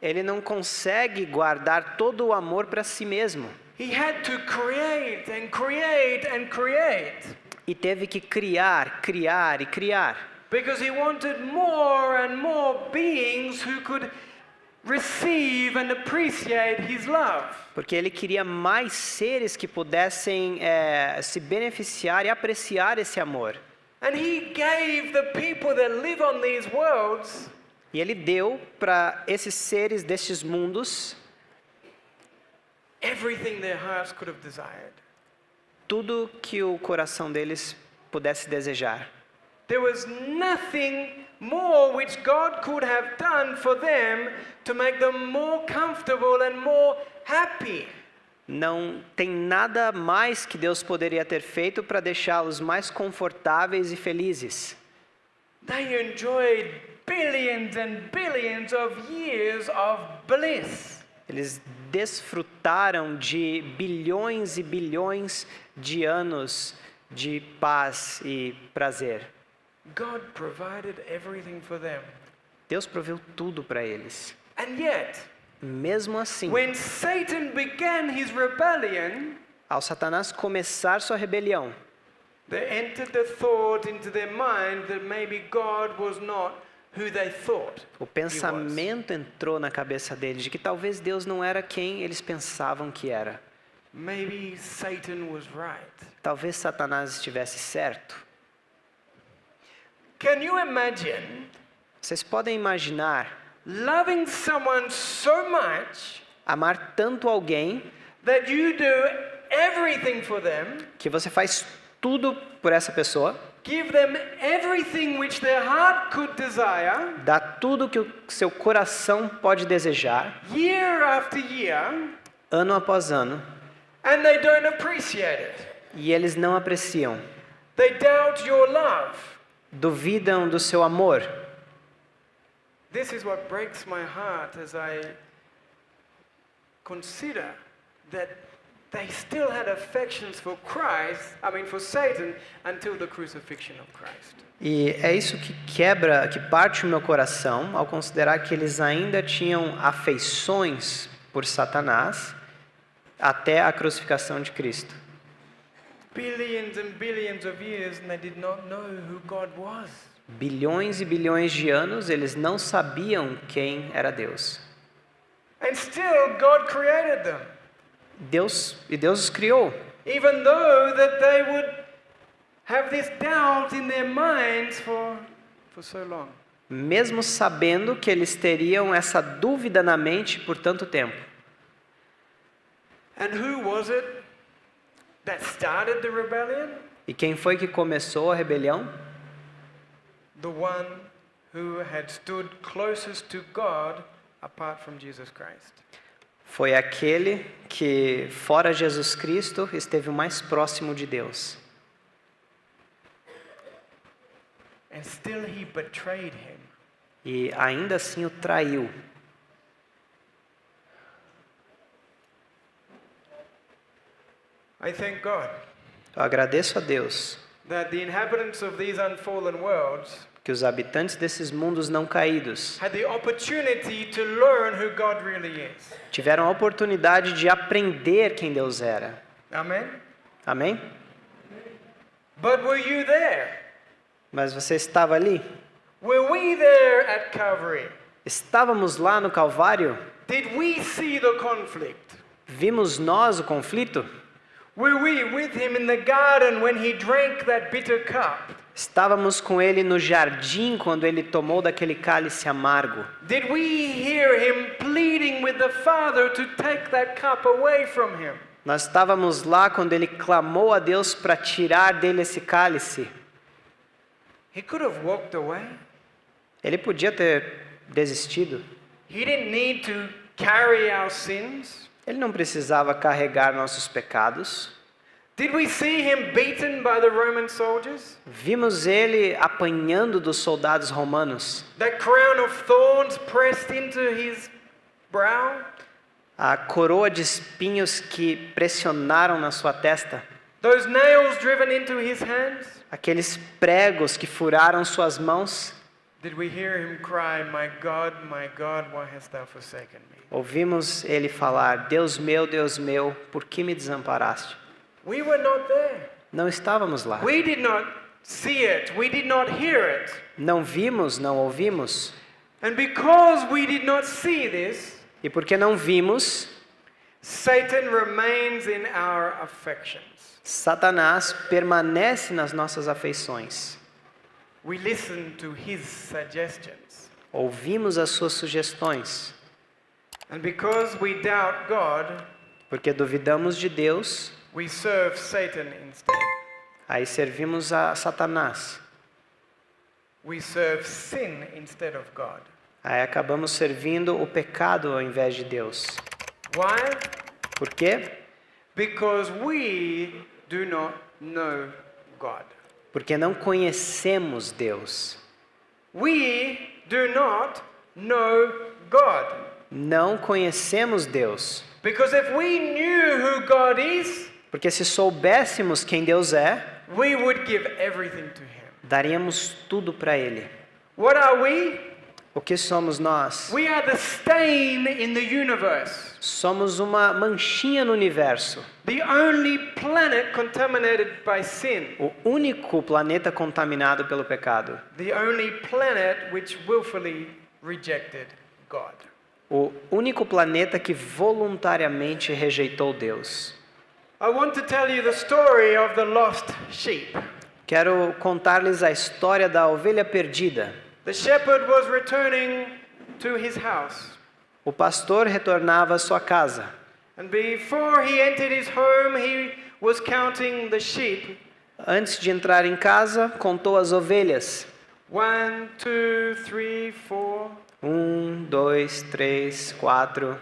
Ele não consegue guardar todo o amor para si mesmo. He had to create and create and create. E teve que criar, criar e criar. Because He wanted more and more beings who could receive and appreciate His love. Porque Ele queria mais seres que pudessem se beneficiar e apreciar esse amor. And He gave the people that live on these worlds E Ele deu para esses seres destes mundos everything their hearts could have desired. tudo que o coração deles pudesse desejar. There was nothing more which God could have done for them to make them more comfortable and more happy. Não tem nada mais que Deus poderia ter feito para deixá-los mais confortáveis e felizes. They enjoyed billions and billions of years of bliss. Eles desfrutaram de bilhões e bilhões de anos de paz e prazer. God provided everything for them. Deus proveu tudo para eles. And yet, Mesmo assim, when Satan began his rebellion, ao Satanás começar sua rebelião, there entered the thought into their mind that maybe God was not who they thought o He was. pensamento entrou na cabeça deles de que talvez Deus não era quem eles pensavam que era. Maybe Satan was right. Talvez Satanás estivesse certo. Can you imagine Vocês podem imaginar loving someone so much amar tanto alguém that you do everything for them, que você faz tudo por essa pessoa, give them everything which their heart could desire, dá tudo que o seu coração pode desejar, year after year, ano após ano, and they don't appreciate it? e eles não apreciam, They doubt your love. duvidam do seu amor. This is what breaks my heart as I consider that they still had affections for for Satan until the crucifixion of Christ. E é isso que quebra, que parte o meu coração ao considerar que eles ainda tinham afeições por Satanás até a crucificação de Cristo. Billions and billions of years and they did not know who God was. Bilhões e bilhões de anos eles não sabiam quem era Deus. And still God created them. Deus os criou. Even though that they would have this doubt in their minds for so long. Mesmo sabendo que eles teriam essa dúvida na mente por tanto tempo. And who was it that started the rebellion? E quem foi que começou a rebelião? The one who had stood closest to God apart from Jesus Christ. Foi aquele que, fora Jesus Cristo, esteve o mais próximo de Deus. And still he betrayed him. E ainda assim o traiu. I thank God Eu agradeço a Deus that the inhabitants of these unfallen worlds que os habitantes desses mundos não caídos had the opportunity to learn who God really is. tiveram a oportunidade de aprender quem Deus era. Amen? Amém? But were you there? Mas você estava ali? Were we there at Calvary? Estávamos lá no Calvário? Did we see the conflict? Vimos nós o conflito? Were we with him in the garden when he drank that bitter cup? Estávamos com ele no jardim quando ele tomou daquele cálice amargo? Did we hear him pleading with the Father to take that cup away from him? Nós estávamos lá quando ele clamou a Deus para tirar dele esse cálice? He could have walked away. Ele podia ter desistido. He didn't need to carry our sins. Ele não precisava carregar nossos pecados. Did we see him beaten by the Roman soldiers? Vimos ele apanhando dos soldados romanos. That crown of thorns pressed into his brow? A coroa de espinhos que pressionaram na sua testa. Those nails driven into his hands? Aqueles pregos que furaram suas mãos. Did we hear him cry, my God, why hast thou forsaken me? Ouvimos ele falar, Deus meu, por que me desamparaste? We were not there. Não estávamos lá. We did not see it. We did not hear it. Não vimos, não ouvimos. And because we did not see this, E porque não vimos, Satan remains in our affections. Satanás permanece nas nossas afeições. We listen to his suggestions. Ouvimos as suas sugestões. And because we doubt God, Porque duvidamos de Deus, we serve Satan instead. aí servimos a Satanás. We serve sin instead of God. Aí acabamos servindo o pecado ao invés de Deus. Why? Por quê? Because we do not know God. Porque não conhecemos Deus. We do not know God. Não conhecemos Deus. Because if we knew who God is, Porque se soubéssemos quem Deus é, we would give everything to him. daríamos tudo para Ele. What are we? O que somos nós? We are the stain in the universe. Somos uma manchinha no universo. The only planet contaminated by sin. O único planeta contaminado pelo pecado. The only planet which willfully rejected God. O único planeta que voluntariamente rejeitou Deus. I want to tell you the story of the lost sheep. Quero contar-lhes a história da ovelha perdida. The shepherd was returning to his house. O pastor retornava à sua casa. And before he entered his home, he was counting the sheep. Antes de entrar em casa, contou as ovelhas. 1, 2, 3, 4, 2, 3, 4,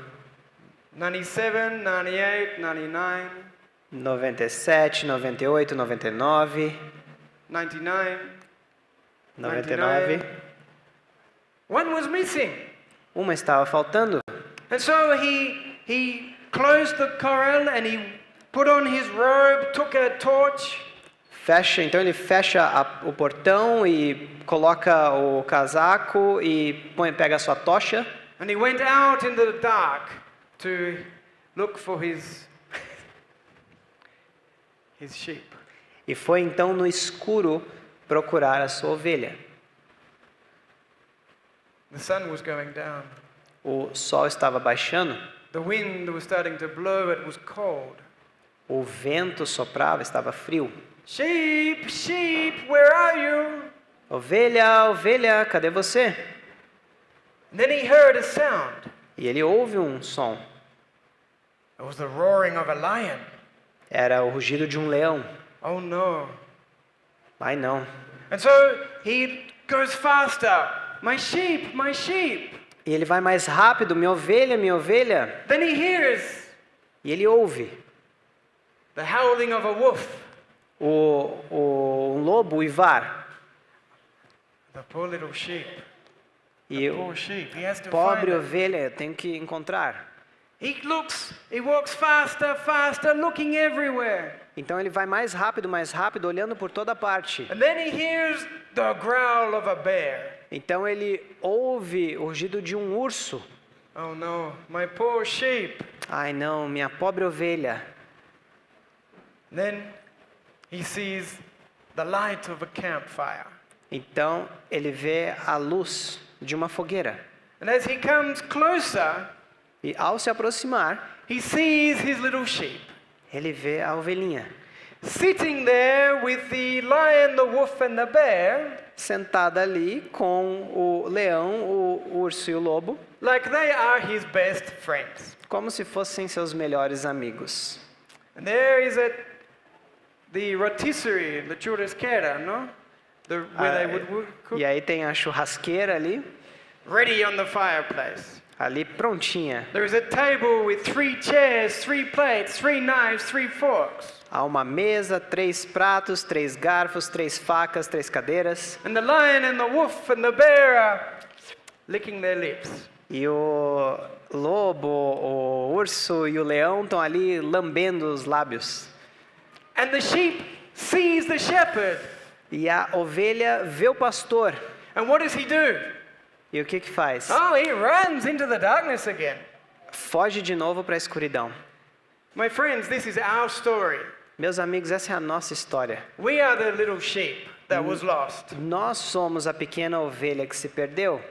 97, 98, 99, 97, 98, 99, 99, 99. One was missing. Uma estava faltando. And so he closed the corral and he put on his robe, took a torch, Então ele fecha o portão e coloca o casaco e pega a sua tocha. and he went out into the dark to look for his sheep. E foi então no escuro procurar a sua ovelha. The sun was going down. O sol estava baixando, The wind was starting to blow, it was cold. o vento soprava, estava frio. Sheep, sheep, where are you? Ovelha, ovelha, cadê você? And then he heard a sound. E ele ouve um som. It was the roaring of a lion. Era o rugido de um leão. Oh no. Ai não. And so he goes faster. My sheep, my sheep. E ele vai mais rápido, minha ovelha, minha ovelha. Then he hears E ele ouve the howling of a wolf. um lobo uivar. The poor little sheep. E Poor sheep. He has to pobre find it. ovelha, eu tenho que encontrar. He walks faster, faster, looking everywhere. Então ele vai mais rápido, olhando por toda parte. And then he hears the growl of a bear. Então ele ouve o rugido de um urso. Oh no, my poor sheep. Ai não, minha pobre ovelha. Then he sees the light of a campfire. Então ele vê a luz de uma fogueira. And as he comes closer, E ao se aproximar, he sees his little sheep ele vê a ovelhinha sitting there with the lion, the wolf, and the bear, sentada ali com o leão, o urso e o lobo, like they are his best friends. como se fossem seus melhores amigos. And there is the rotisserie, the churrasquera, no? Where they would cook, E aí tem a churrasqueira ali, ready on the fireplace. ali prontinha. There is a table with 3 chairs, 3 plates, 3 knives, 3 forks. Há uma mesa, 3 pratos, 3 garfos, 3 facas, 3 cadeiras. And the lion and the wolf and the bear are licking their lips. E o lobo, o urso e o leão estão ali lambendo os lábios. And the sheep sees the shepherd. E a ovelha vê o pastor. And what does he do? E o que faz? Oh, he runs into the darkness again. Foge de novo para a escuridão. My friends, this is our story. Meus amigos, essa é a nossa história. We are the little sheep that was lost. Nós somos a pequena ovelha que se perdeu.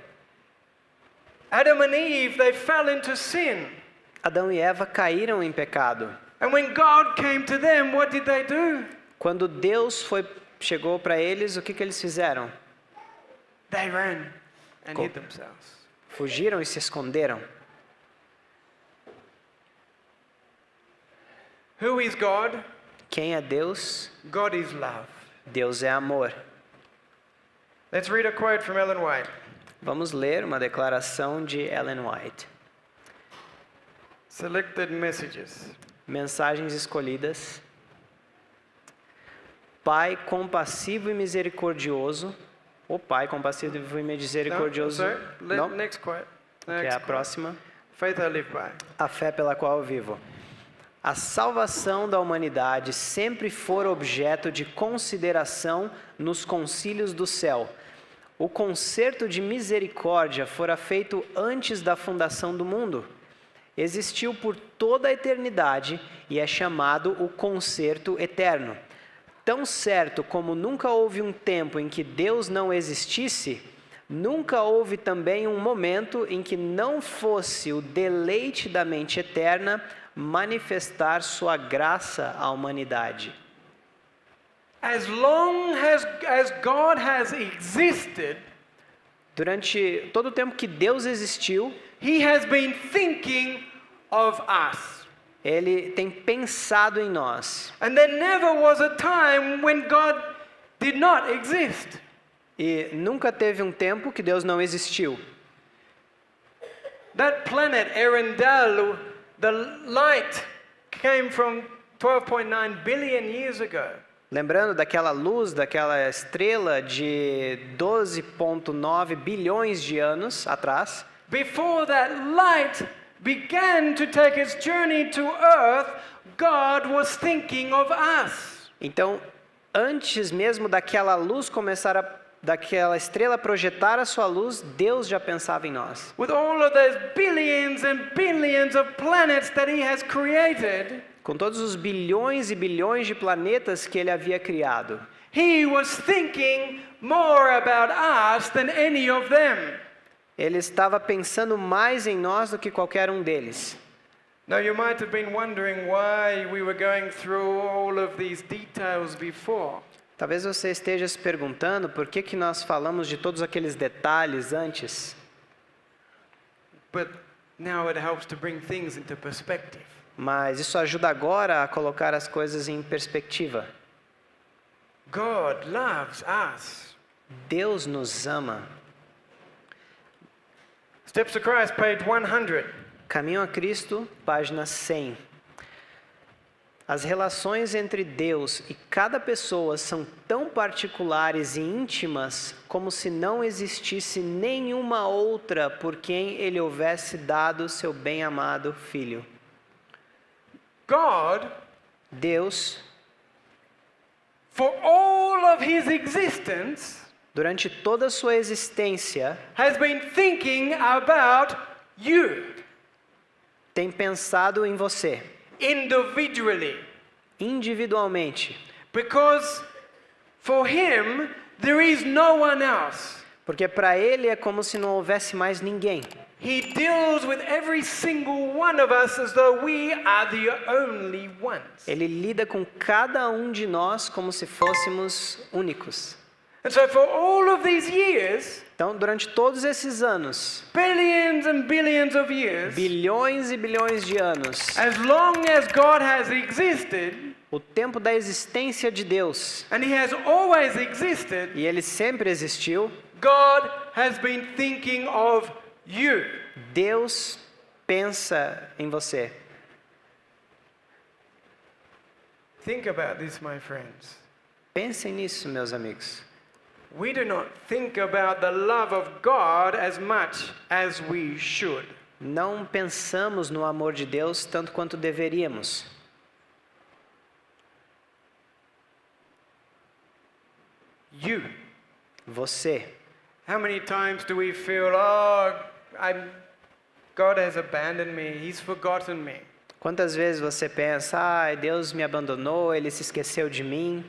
Adam and Eve, they fell into sin. Adão e Eva caíram em pecado. And when God came to them, what did they do? Quando Deus chegou para eles, o que eles fizeram? They ran and Cool. hid themselves. Fugiram e se esconderam. Who is God? Quem é Deus? God is love. Deus é amor. Let's read a quote from Ellen White. Vamos ler uma declaração de Ellen White. Selected messages. Mensagens escolhidas. Pai compassivo e misericordioso. O Pai compassivo e misericordioso. Não? Next quote. Que é a próxima. Faith I live by. A fé pela qual eu vivo. A salvação da humanidade sempre for objeto de consideração nos concílios do céu. O concerto de misericórdia fora feito antes da fundação do mundo. Existiu por toda a eternidade e é chamado o concerto eterno. Tão certo como nunca houve um tempo em que Deus não existisse, nunca houve também um momento em que não fosse o deleite da mente eterna manifestar sua graça à humanidade. as long as God has existed, durante todo o tempo que Deus existiu, He has been thinking of us. Ele tem pensado em nós. And there never was a time when God did not exist. E nunca teve um tempo que Deus não existiu. That planet Erendalu, the light came from 12.9 billion years ago. Lembrando daquela luz, daquela estrela de 12,9 bilhões de anos atrás. Before that light began to take its journey to earth, God was thinking of us. Então, antes mesmo daquela luz daquela estrela projetar a sua luz, Deus já pensava em nós. With all of those billions and billions of planets that He has created, Com todos os bilhões e bilhões de planetas que Ele havia criado, He was thinking more about us than any of them. Ele estava pensando mais em nós do que qualquer um deles. Now you might have been wondering why we were going through all of these details before. Talvez você esteja se perguntando por que nós falamos de todos aqueles detalhes antes. But now it helps to bring things into perspective. Mas isso ajuda agora a colocar as coisas em perspectiva. God loves us. Deus nos ama. Steps to Christ, page 100. Caminho a Cristo, página 100. As relações entre Deus e cada pessoa são tão particulares e íntimas como se não existisse nenhuma outra por quem Ele houvesse dado seu bem-amado Filho. God, Deus, for all of His existence, durante toda a sua existência, has been thinking about you tem pensado em você, individually. individualmente. Because for Him, there is no one else. Porque para Ele é como se não houvesse mais ninguém. He deals with every single one of us as though we are the only ones. Ele lida com cada um de nós como se fôssemos únicos. And so for all of these years, Então, durante todos esses anos, billions and billions of years, bilhões e bilhões de anos, as long as God has existed, o tempo da existência de Deus, and He has always existed, e Ele sempre existiu, God has been thinking of you. Deus pensa em você. Think about this, my friends. Pensem nisso, meus amigos. We do not think about the love of God as much as we should. Não pensamos no amor de Deus tanto quanto deveríamos. You. Você. How many times do we feel, God has abandoned me, He's forgotten me? Quantas vezes você pensa, Deus me abandonou, Ele se esqueceu de mim?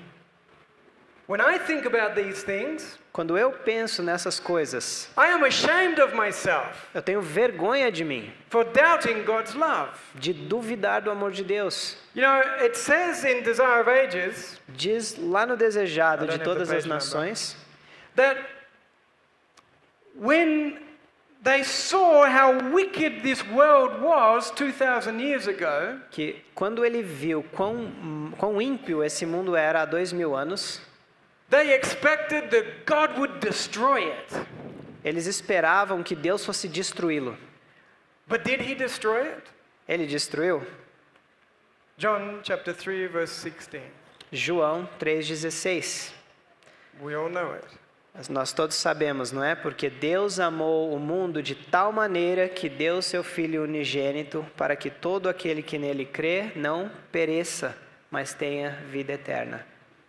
When I think about these things, Quando eu penso nessas coisas, I am ashamed of myself eu tenho vergonha de mim, for doubting God's love. de duvidar do amor de Deus. You know, it says in Desire of Ages Diz lá no Desejado I don't de have todas the as page number. nações, that when they saw how wicked this world was 2,000 years ago, que quando ele viu quão ímpio esse mundo era há 2000 anos, they expected that God would destroy it. eles esperavam que Deus fosse destruí-lo. But did He destroy it? Ele destruiu? John chapter 3 verse 16. João 3,16. We all know it. Mas nós todos sabemos, não é? Porque Deus amou o mundo de tal maneira que deu seu Filho unigênito para que todo aquele que nele crê não pereça, mas tenha vida eterna.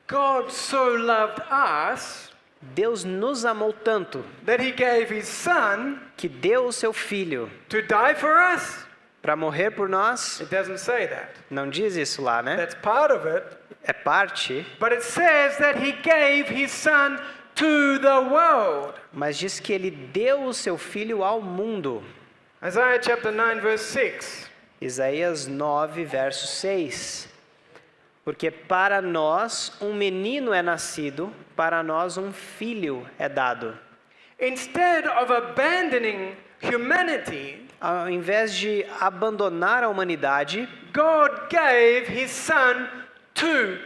God so loved us Deus nos amou tanto that He gave His Son que deu o seu Filho to die for us. para morrer por nós. It doesn't say that. Não diz isso lá, né? That's part of it. É parte, But it says that He gave His Son to the world. mas diz que ele deu o seu Filho ao mundo. Isaiah chapter 9 verse 6. Isaías 9, verso 6. Porque para nós um menino é nascido, para nós um filho é dado. Instead of abandoning humanity, Ao invés de abandonar a humanidade, God gave his son to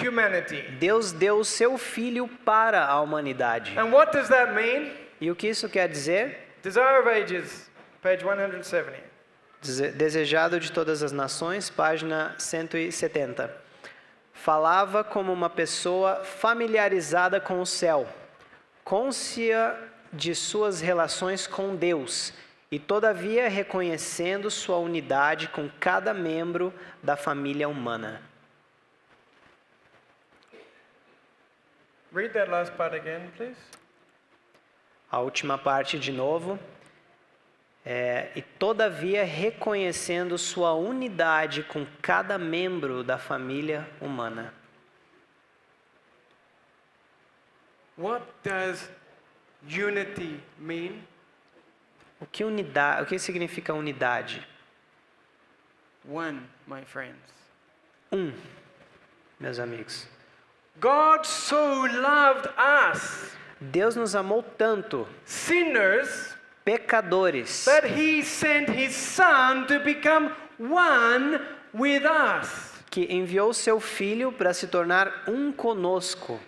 humanity. Deus deu o seu filho para a humanidade. And what does that mean? E o que isso quer dizer? Desire of Ages, page 170. Desejado de todas as nações, página 170. Falava como uma pessoa familiarizada com o céu, côncia de suas relações com Deus, e todavia reconhecendo sua unidade com cada membro da família humana. Read that last part again, please. A última parte de novo. E todavia reconhecendo sua unidade com cada membro da família humana. What does unity mean? O que significa unidade? One, my friends. Meus amigos. God so loved us, Deus nos amou tanto, sinners, pecadores, that he sent his son to become one with us. que enviou seu filho para se tornar um conosco,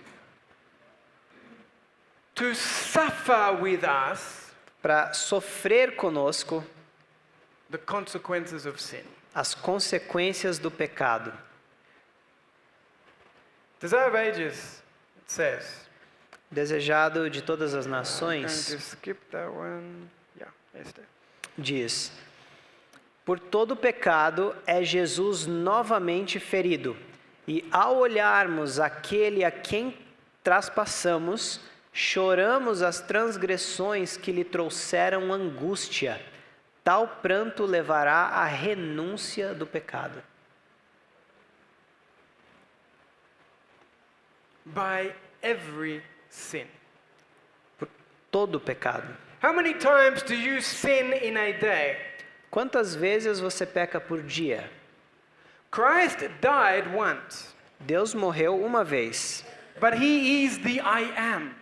To suffer with us para sofrer conosco the consequences of sin. as consequências do pecado. Desire of Ages, it says. Desejado de todas as I'm going nações, to skip that one. Yeah, yes, there. diz: por todo pecado é Jesus novamente ferido, e ao olharmos aquele a quem traspassamos, choramos as transgressões que lhe trouxeram angústia. Tal pranto levará à renúncia do pecado. By every sin. Por todo pecado. How many times do you sin in a day? Quantas vezes você peca por dia? Christ died once, Deus morreu uma vez, but he is the I am.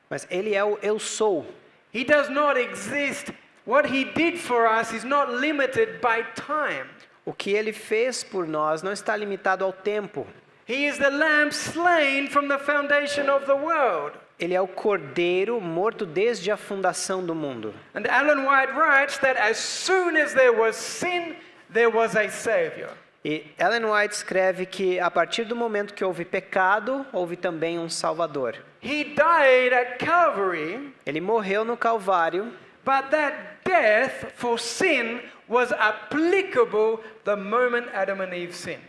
mas Ele é o eu sou. He does not exist. What he did for us is not limited by time. O que Ele fez por nós não está limitado ao tempo. He is the lamb slain from the foundation of the world. Ele é o cordeiro morto desde a fundação do mundo. And Ellen White writes that as soon as there was sin, there was a savior. E Ellen White escreve que a partir do momento que houve pecado, houve também um Salvador. He died at Calvary, Ele morreu no Calvário, but that death for sin was applicable the moment Adam and Eve sinned.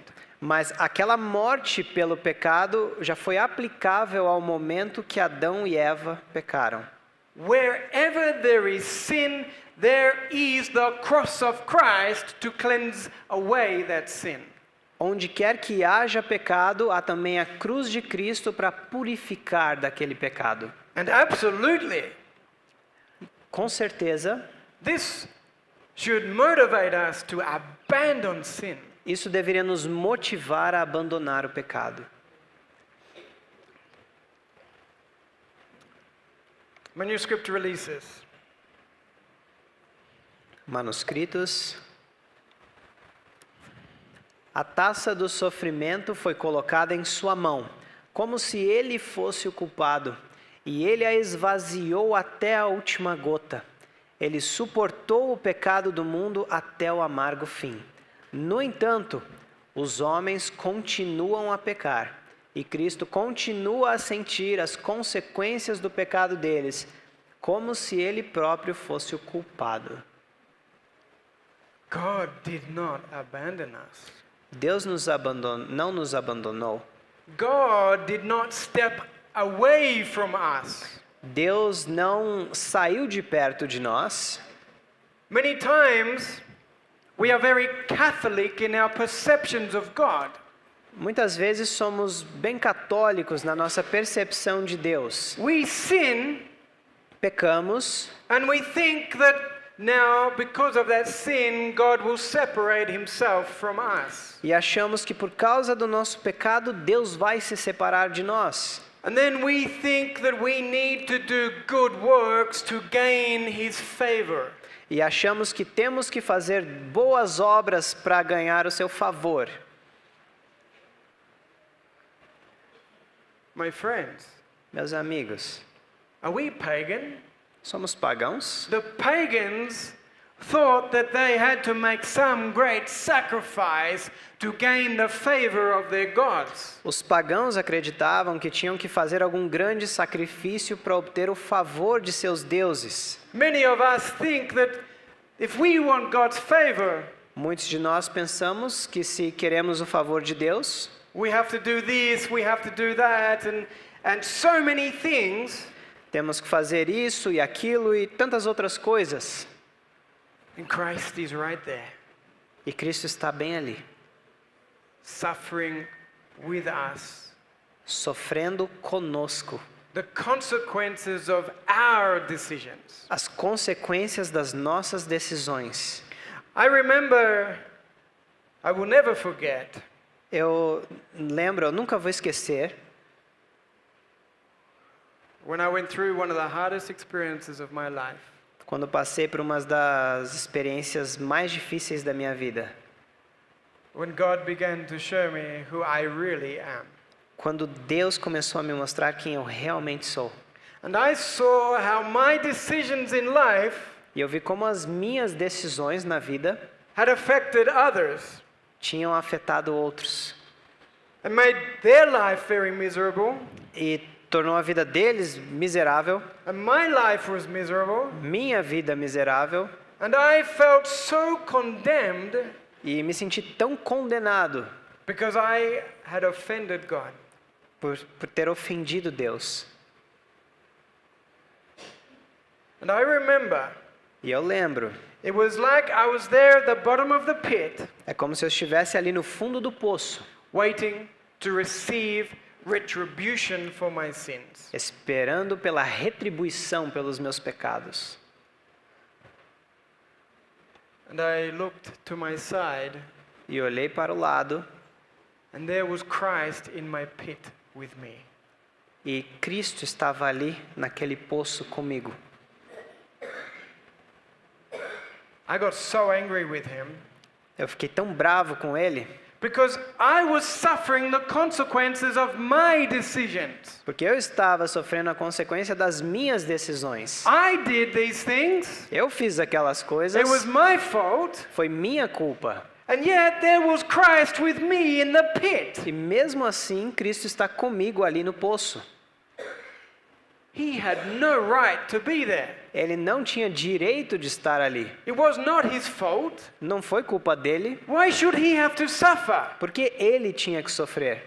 mas aquela morte pelo pecado já foi aplicável ao momento que Adão e Eva pecaram. Wherever there is sin, there is the cross of Christ to cleanse away that sin. Onde quer que haja pecado, há também a cruz de Cristo para purificar daquele pecado. And absolutely, Com certeza, this should motivate us to abandon sin. isso deveria nos motivar a abandonar o pecado. Manuscript releases. Manuscritos. A taça do sofrimento foi colocada em sua mão, como se ele fosse o culpado, e ele a esvaziou até a última gota. Ele suportou o pecado do mundo até o amargo fim. No entanto, os homens continuam a pecar, e Cristo continua a sentir as consequências do pecado deles, como se ele próprio fosse o culpado. God did not abandon us. Deus não nos abandonou. God did not step away from us. Deus não saiu de perto de nós. Many times, we are very Catholic in our perceptions of God. Muitas vezes somos bem católicos na nossa percepção de Deus. We sin Pecamos and we think that now because of that sin, God will separate himself from us. E achamos que por causa do nosso pecado, Deus vai se separar de nós. And then we think that we need to do good works to gain his favor. E achamos que temos que fazer boas obras para ganhar o seu favor. My friends, Meus amigos, are we pagan? somos pagãos? The pagans thought that they had to make some great sacrifice to gain the favor of their gods. Os pagãos acreditavam que tinham que fazer algum grande sacrifício para obter o favor de seus deuses. Many of us think that if we want God's favor, Muitos de nós pensamos que se queremos o favor de Deus, we have to do this, we have to do that, and so many things. temos que fazer isso e aquilo e tantas outras coisas. And Christ is right there, E Cristo está bem ali, suffering with us sofrendo conosco the consequences of our decisions. as consequências das nossas decisões. I remember, I will never forget, Eu nunca vou esquecer, when I went through one of the hardest experiences of my life. quando passei por uma das experiências mais difíceis da minha vida. When God began to show me who I really am. Quando Deus começou a me mostrar quem eu realmente sou. And I saw how my decisions in life E eu vi como as minhas decisões na vida had affected others tinham afetado outros. and made their life very miserable, E tornou a vida deles miserável, and my life was miserable, minha vida miserável, and I felt so condemned e me senti tão condenado because I had offended God. por ter ofendido Deus. And I remember, E eu lembro, it was like I was there at the bottom of the pit, é como se eu estivesse ali no fundo do poço, waiting to receive retribution for my sins. esperando pela retribuição pelos meus pecados. And I looked to my side, E olhei para o lado, and there was Christ in my pit with me. e Cristo estava ali naquele poço comigo. I got so angry with him Eu fiquei tão bravo com ele, because I was suffering the consequences of my decisions. porque eu estava sofrendo a consequência das minhas decisões. I did these things. Eu fiz aquelas coisas, It was my fault. foi minha culpa. And yet there was Christ with me in the pit. E mesmo assim, Cristo está comigo ali no poço. He had no right to be there. Ele não tinha direito de estar ali. It was not his fault. Não foi culpa dele, Why should he have to suffer? porque ele tinha que sofrer.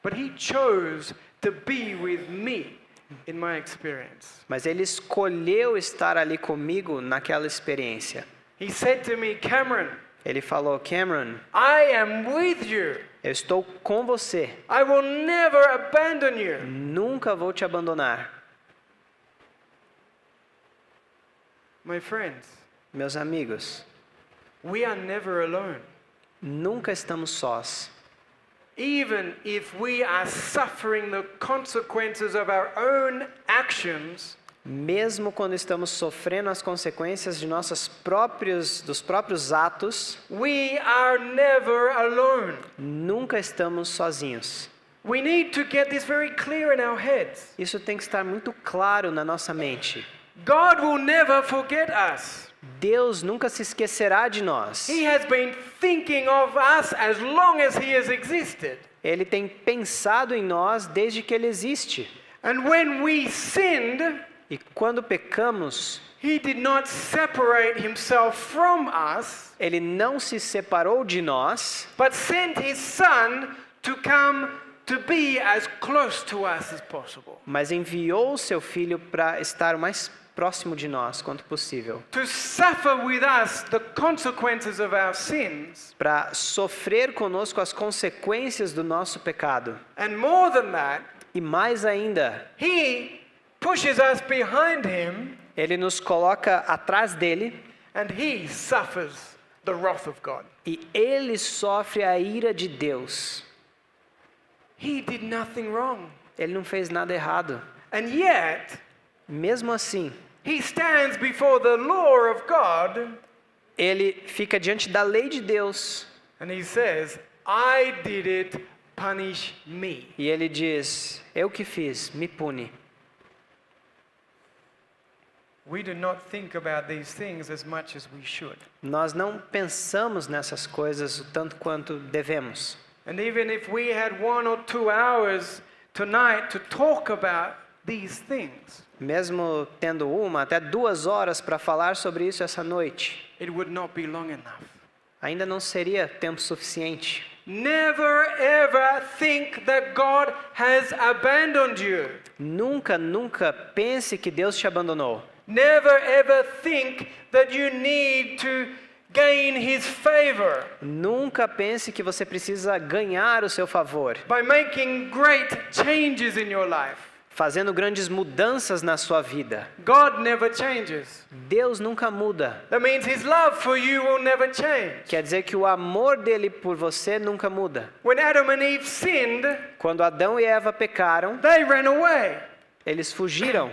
But he chose to be with me in my experience. Mas ele escolheu estar ali comigo naquela experiência. He said to me, Cameron, Ele falou, Cameron, I am with you. eu estou com você. I will never abandon you. Nunca vou te abandonar. My friends, Meus amigos, we are never alone. nunca estamos sós. Even if we are suffering the consequences of our own actions, Mesmo quando estamos sofrendo as consequências de dos próprios atos, we are never alone. nunca estamos sozinhos. We need to get this very clear in our heads. Isso tem que estar muito claro na nossa mente. God will never forget us. Deus nunca se esquecerá de nós. He has been thinking of us as long as he has existed. Ele tem pensado em nós desde que Ele existe. And when we sinned, E quando pecamos, he did not separate himself from us, Ele não se separou de nós, but sent his son to come to be as close to us as possible. mas enviou o Seu Filho para estar o mais próximo de nós quanto possível. To suffer with us the consequences of our sins. Para sofrer conosco as consequências do nosso pecado. And more than that, E mais ainda, he pushes us behind him Ele nos coloca atrás dele and he suffers the wrath of God. e ele sofre a ira de Deus. He did nothing wrong. Ele não fez nada errado. And yet, Mesmo assim, he stands before the law of God ele fica diante da lei de Deus and he says, I did it, punish me. e ele diz: eu que fiz, me pune. We do not think about these things as much as we should. Nós não pensamos nessas coisas o tanto quanto devemos. And even if we had 1 or 2 hours tonight to talk about these things, Mesmo tendo até 2 horas para falar sobre isso essa noite, it would not be long enough. ainda não seria tempo suficiente. Never ever think that God has abandoned you. Nunca, nunca pense que Deus te abandonou. Never ever think that you need to gain his favor Nunca pense que você precisa ganhar o seu favor, by making great changes in your life. fazendo grandes mudanças na sua vida. God never changes. Deus nunca muda. That means his love for you will never change. Quer dizer que o amor dele por você nunca muda. When Adam and Eve sinned, Quando Adão e Eva pecaram, they ran away. eles fugiram.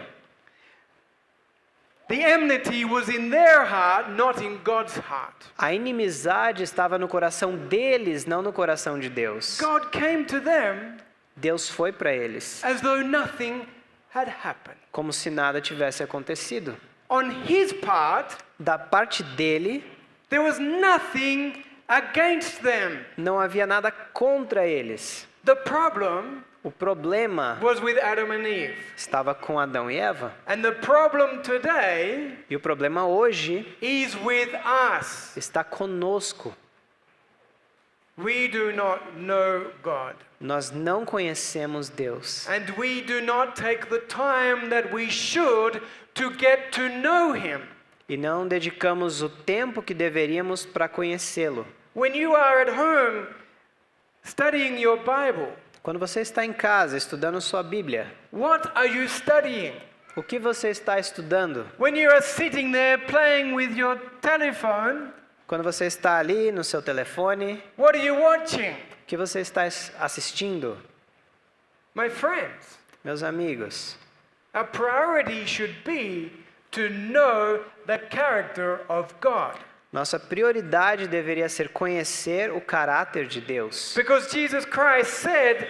The enmity was in their heart, not in God's heart. A inimizade estava no coração deles, não no coração de Deus. God came to them Deus foi para eles, as though nothing had happened. como se nada tivesse acontecido. On his part, Da parte dele, there was nothing against them. não havia nada contra eles. The problem O problema was with Adam and Eve. estava com Adão e Eva. And the problem today E o problema hoje is with us. está conosco. We do not know God. Nós não conhecemos Deus. And we do not take the time that we should to get to know him. E não dedicamos o tempo que deveríamos para conhecê-lo. When you are at home studying your Bible, Quando você está em casa estudando sua Bíblia, what are you studying? o que você está estudando? When you are sitting there playing with your telephone, Quando você está ali no seu telefone, what are you watching? o que você está assistindo? My friends, Meus amigos, our priority should be to know the character of God. nossa prioridade deveria ser conhecer o caráter de Deus. Because Jesus Christ said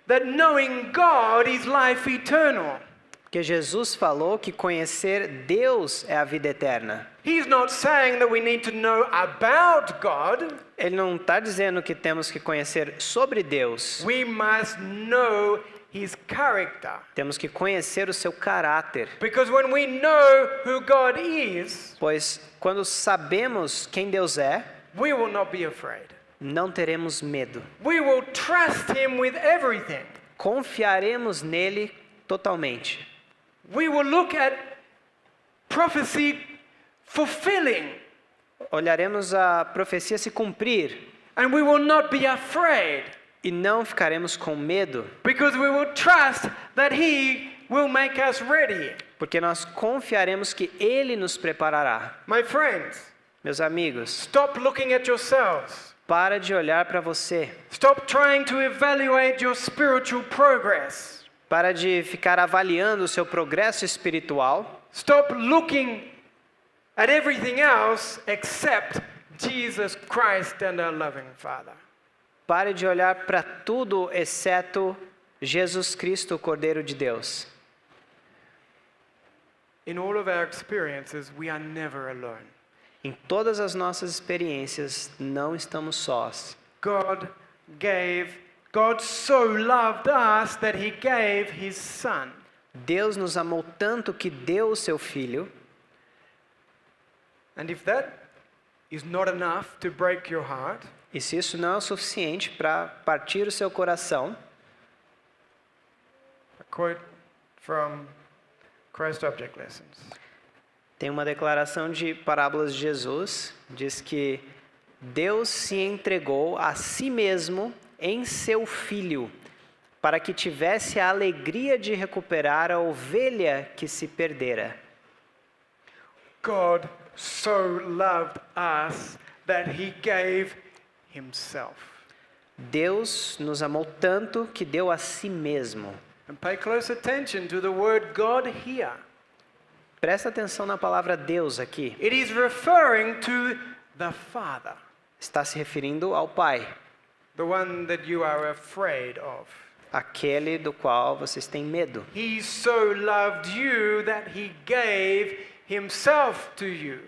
that knowing God is life eternal. Porque Jesus falou que conhecer Deus é a vida eterna. He's not saying that we need to know about God. Ele não está dizendo que temos que conhecer sobre Deus. We must know his character. Temos que conhecer o seu caráter. Because when we know who God is, Pois quando sabemos quem Deus é, we will not be afraid. não teremos medo. We will trust him with everything. Confiaremos nele totalmente. We will look at prophecy fulfilling, Olharemos a profecia se cumprir and we will not be afraid. e não ficaremos com medo, Because we will trust that he will make us ready. porque nós confiaremos que ele nos preparará. My friends, Meus amigos, stop looking at yourselves. para de olhar para você. Stop trying to evaluate your spiritual progress. Para de ficar avaliando o seu progresso espiritual. Stop looking at everything else except Jesus Christ and our loving Father. Pare de olhar para tudo exceto Jesus Cristo, o Cordeiro de Deus. In all of our experiences, we are never alone. Em todas as nossas experiências, não estamos sós. God so loved us that he gave his son. Deus nos amou tanto que deu o seu Filho. And if that is not enough to break your heart, E se isso não é o suficiente para partir o seu coração, a quote from Christ Object Lessons. tem uma declaração de Parábolas de Jesus, diz que Deus se entregou a si mesmo em seu Filho, para que tivesse a alegria de recuperar a ovelha que se perdera. God so loved us that he gave himself. Deus nos amou tanto que deu a si mesmo. And pay close attention to the word God here. Presta atenção na palavra Deus aqui. It is referring to the Father, Está se referindo ao Pai, the one that you are afraid of. aquele do qual vocês têm medo. He so loved you that he gave himself to you.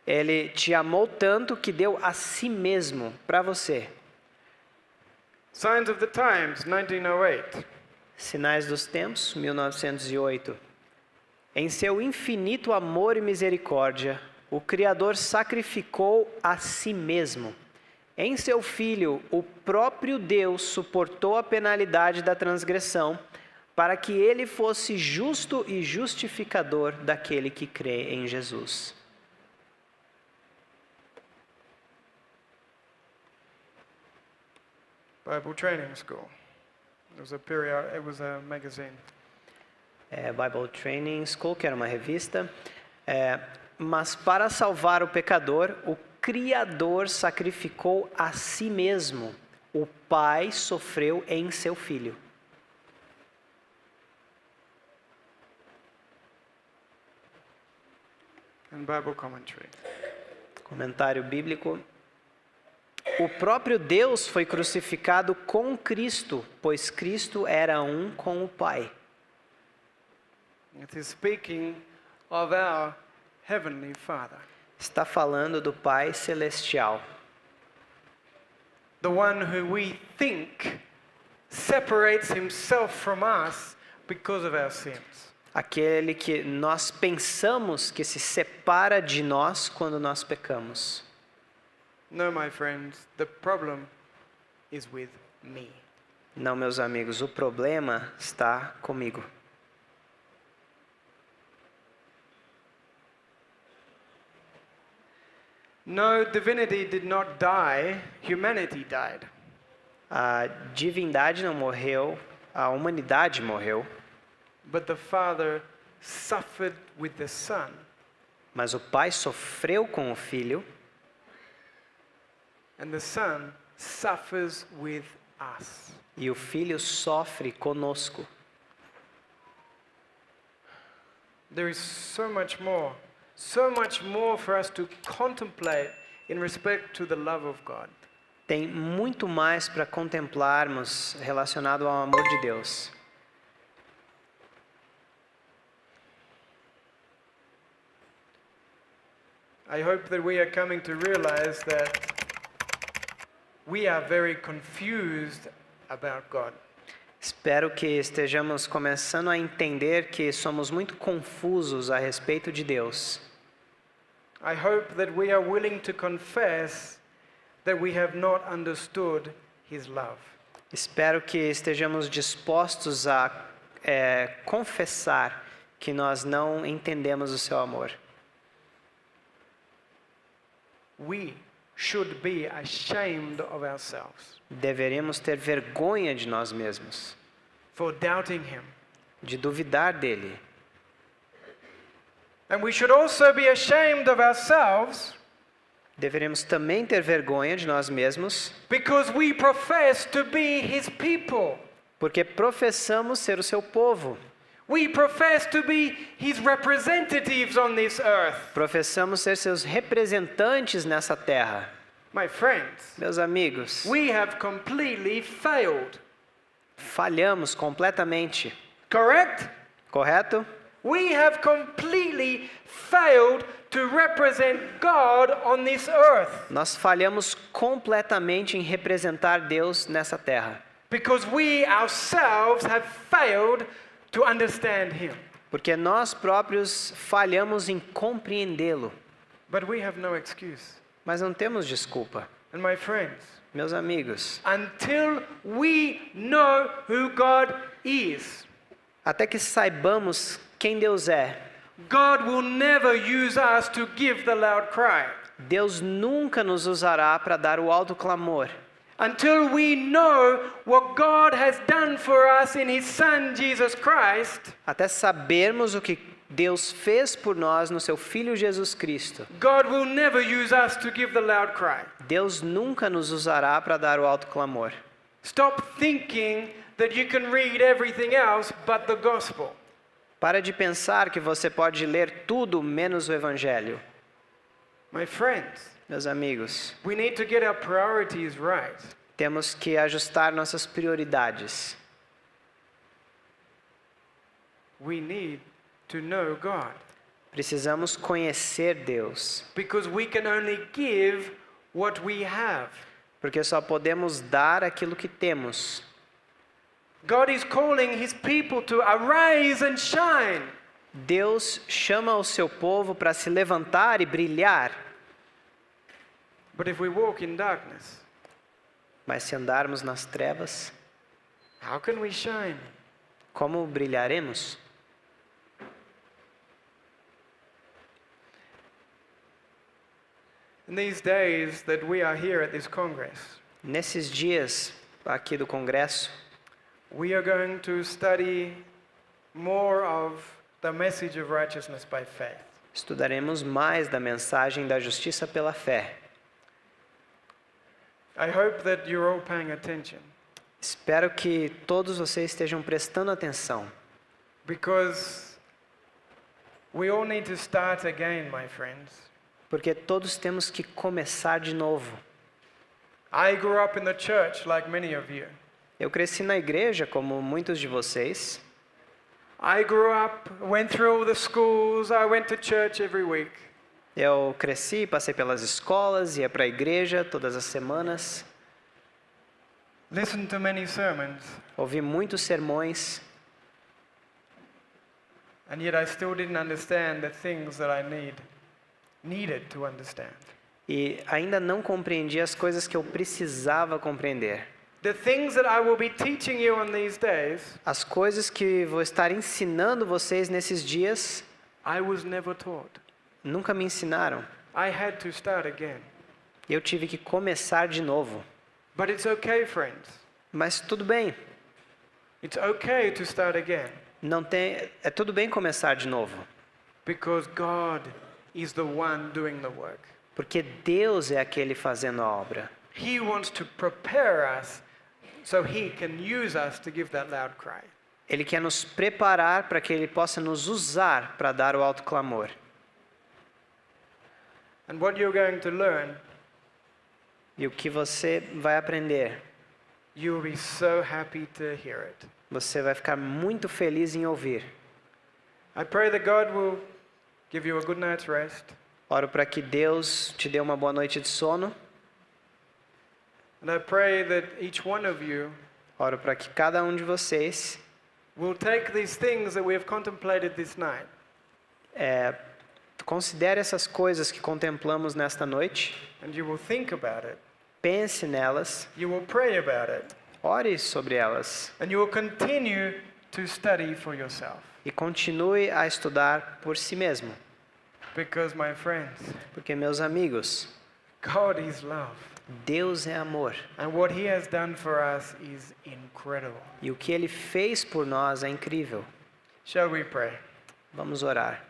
Ele te amou tanto que deu a si mesmo para você. Signs of the Times, 1908. Sinais dos Tempos, 1908. Em seu infinito amor e misericórdia, o Criador sacrificou a si mesmo. Em seu Filho, o próprio Deus suportou a penalidade da transgressão, para que ele fosse justo e justificador daquele que crê em Jesus. Bible Training School. It was a magazine. Bible Training School, que era uma revista. Mas para salvar o pecador, o Criador sacrificou a si mesmo. O Pai sofreu em seu Filho. And Bible Commentary. Comentário bíblico. O próprio Deus foi crucificado com Cristo, pois Cristo era um com o Pai. It is speaking of our Heavenly Father, Está falando do Pai Celestial, the one who we think separates himself from us because of our sins. aquele que nós pensamos que se separa de nós quando nós pecamos. No, my friends, the problem is with me. Não, meus amigos, o problema está comigo. No, divinity did not die, humanity died. A divindade não morreu, a humanidade morreu, But the Father suffered with the Son, mas o Pai sofreu com o Filho and the Son suffers with us. e o Filho sofre conosco. There is so much more for us to contemplate in respect to the love of God. Tem muito mais para contemplarmos relacionado ao amor de Deus. I hope that we are coming to realize that we are very confused about God. Espero que estejamos começando a entender que somos muito confusos a respeito de Deus. I hope that we are willing to confess that we have not understood His love. Espero que estejamos dispostos a confessar que nós não entendemos o seu amor. We should be ashamed of ourselves Deveríamos ter vergonha de nós mesmos, for doubting Him. de duvidar dele. And we should also be ashamed of ourselves Deveríamos também ter vergonha de nós mesmos, because we profess to be His people. porque professamos ser o seu povo. We profess to be His representatives on this earth. Professamos ser seus representantes nessa terra. My friends, Meus amigos, we have completely failed. falhamos completamente, Correct? correto? We have completely failed to represent God on this earth Nós falhamos completamente em representar Deus nessa terra, because we ourselves have failed to understand Him. porque nós próprios falhamos em compreendê-lo, But we have no excuse. mas não temos desculpa. And my friends, Meus amigos, until we know who God is, até que saibamos quem Deus é, God will never use us to give the loud cry. Deus nunca nos usará para dar o alto clamor. Until we know what God has done for us in His Son Jesus Christ, Até sabermos o que Deus fez por nós no seu Filho Jesus Cristo. God will never use us to give the loud cry. Deus nunca nos usará para dar o alto clamor. Stop thinking that you can read everything else but the gospel. Para de pensar que você pode ler tudo menos o Evangelho. My friends, Meus amigos, we need to get our priorities right. temos que ajustar nossas prioridades. We need to know God. Precisamos conhecer Deus, Because we can only give what we have. porque só podemos dar aquilo que temos. God is calling His people to arise and shine. Deus chama o seu povo para se levantar e brilhar, But if we walk in darkness, mas se andarmos nas trevas, how can we shine? como brilharemos? In these days that we are here at this Congress, Nesses dias aqui do Congresso, we are going to study more of the message of righteousness by faith. estudaremos mais da mensagem da justiça pela fé. I hope that you're all paying attention Espero que todos vocês estejam prestando atenção, because we all need to start again, my friends. porque todos temos que começar de novo. I grew up in the church like many of you. Eu cresci na igreja, como muitos de vocês. I grew up, went through all the schools, I went to church every week. Eu cresci, passei pelas escolas, ia para a igreja todas as semanas, Listened to many sermons, ouvi muitos sermões, and yet I still didn't understand the things that I needed to understand. e ainda não compreendi as coisas que eu precisava compreender. The things that I will be teaching you on these days, As coisas que vou estar ensinando vocês nesses dias, I was never taught. nunca me ensinaram. I had to start again. Eu tive que começar de novo. But it's okay, friends. Mas tudo bem, It's okay to start again é tudo bem começar de novo, because God is the one doing the work. porque Deus é aquele fazendo a obra. He wants to prepare us so He can use us to give that loud cry. Ele quer nos preparar para que Ele possa nos usar para dar o alto clamor. And what you're going to learn, E o que você vai aprender, you will be so happy to hear it. você vai ficar muito feliz em ouvir. I pray that God will give you a good night's rest. Oro para que Deus te dê uma boa noite de sono. And I pray that each one of you Oro para que cada um de vocês will take these things that we have contemplated this night considere essas coisas que contemplamos nesta noite, and you will think about it. pense nelas, You will pray about it. ore sobre elas And you will continue to study for yourself. e continue a estudar por si mesmo. Because, my friends, Porque, meus amigos, God is love. Deus é amor. And what He has done for us is incredible. E o que Ele fez por nós é incrível. Shall we pray? Vamos orar.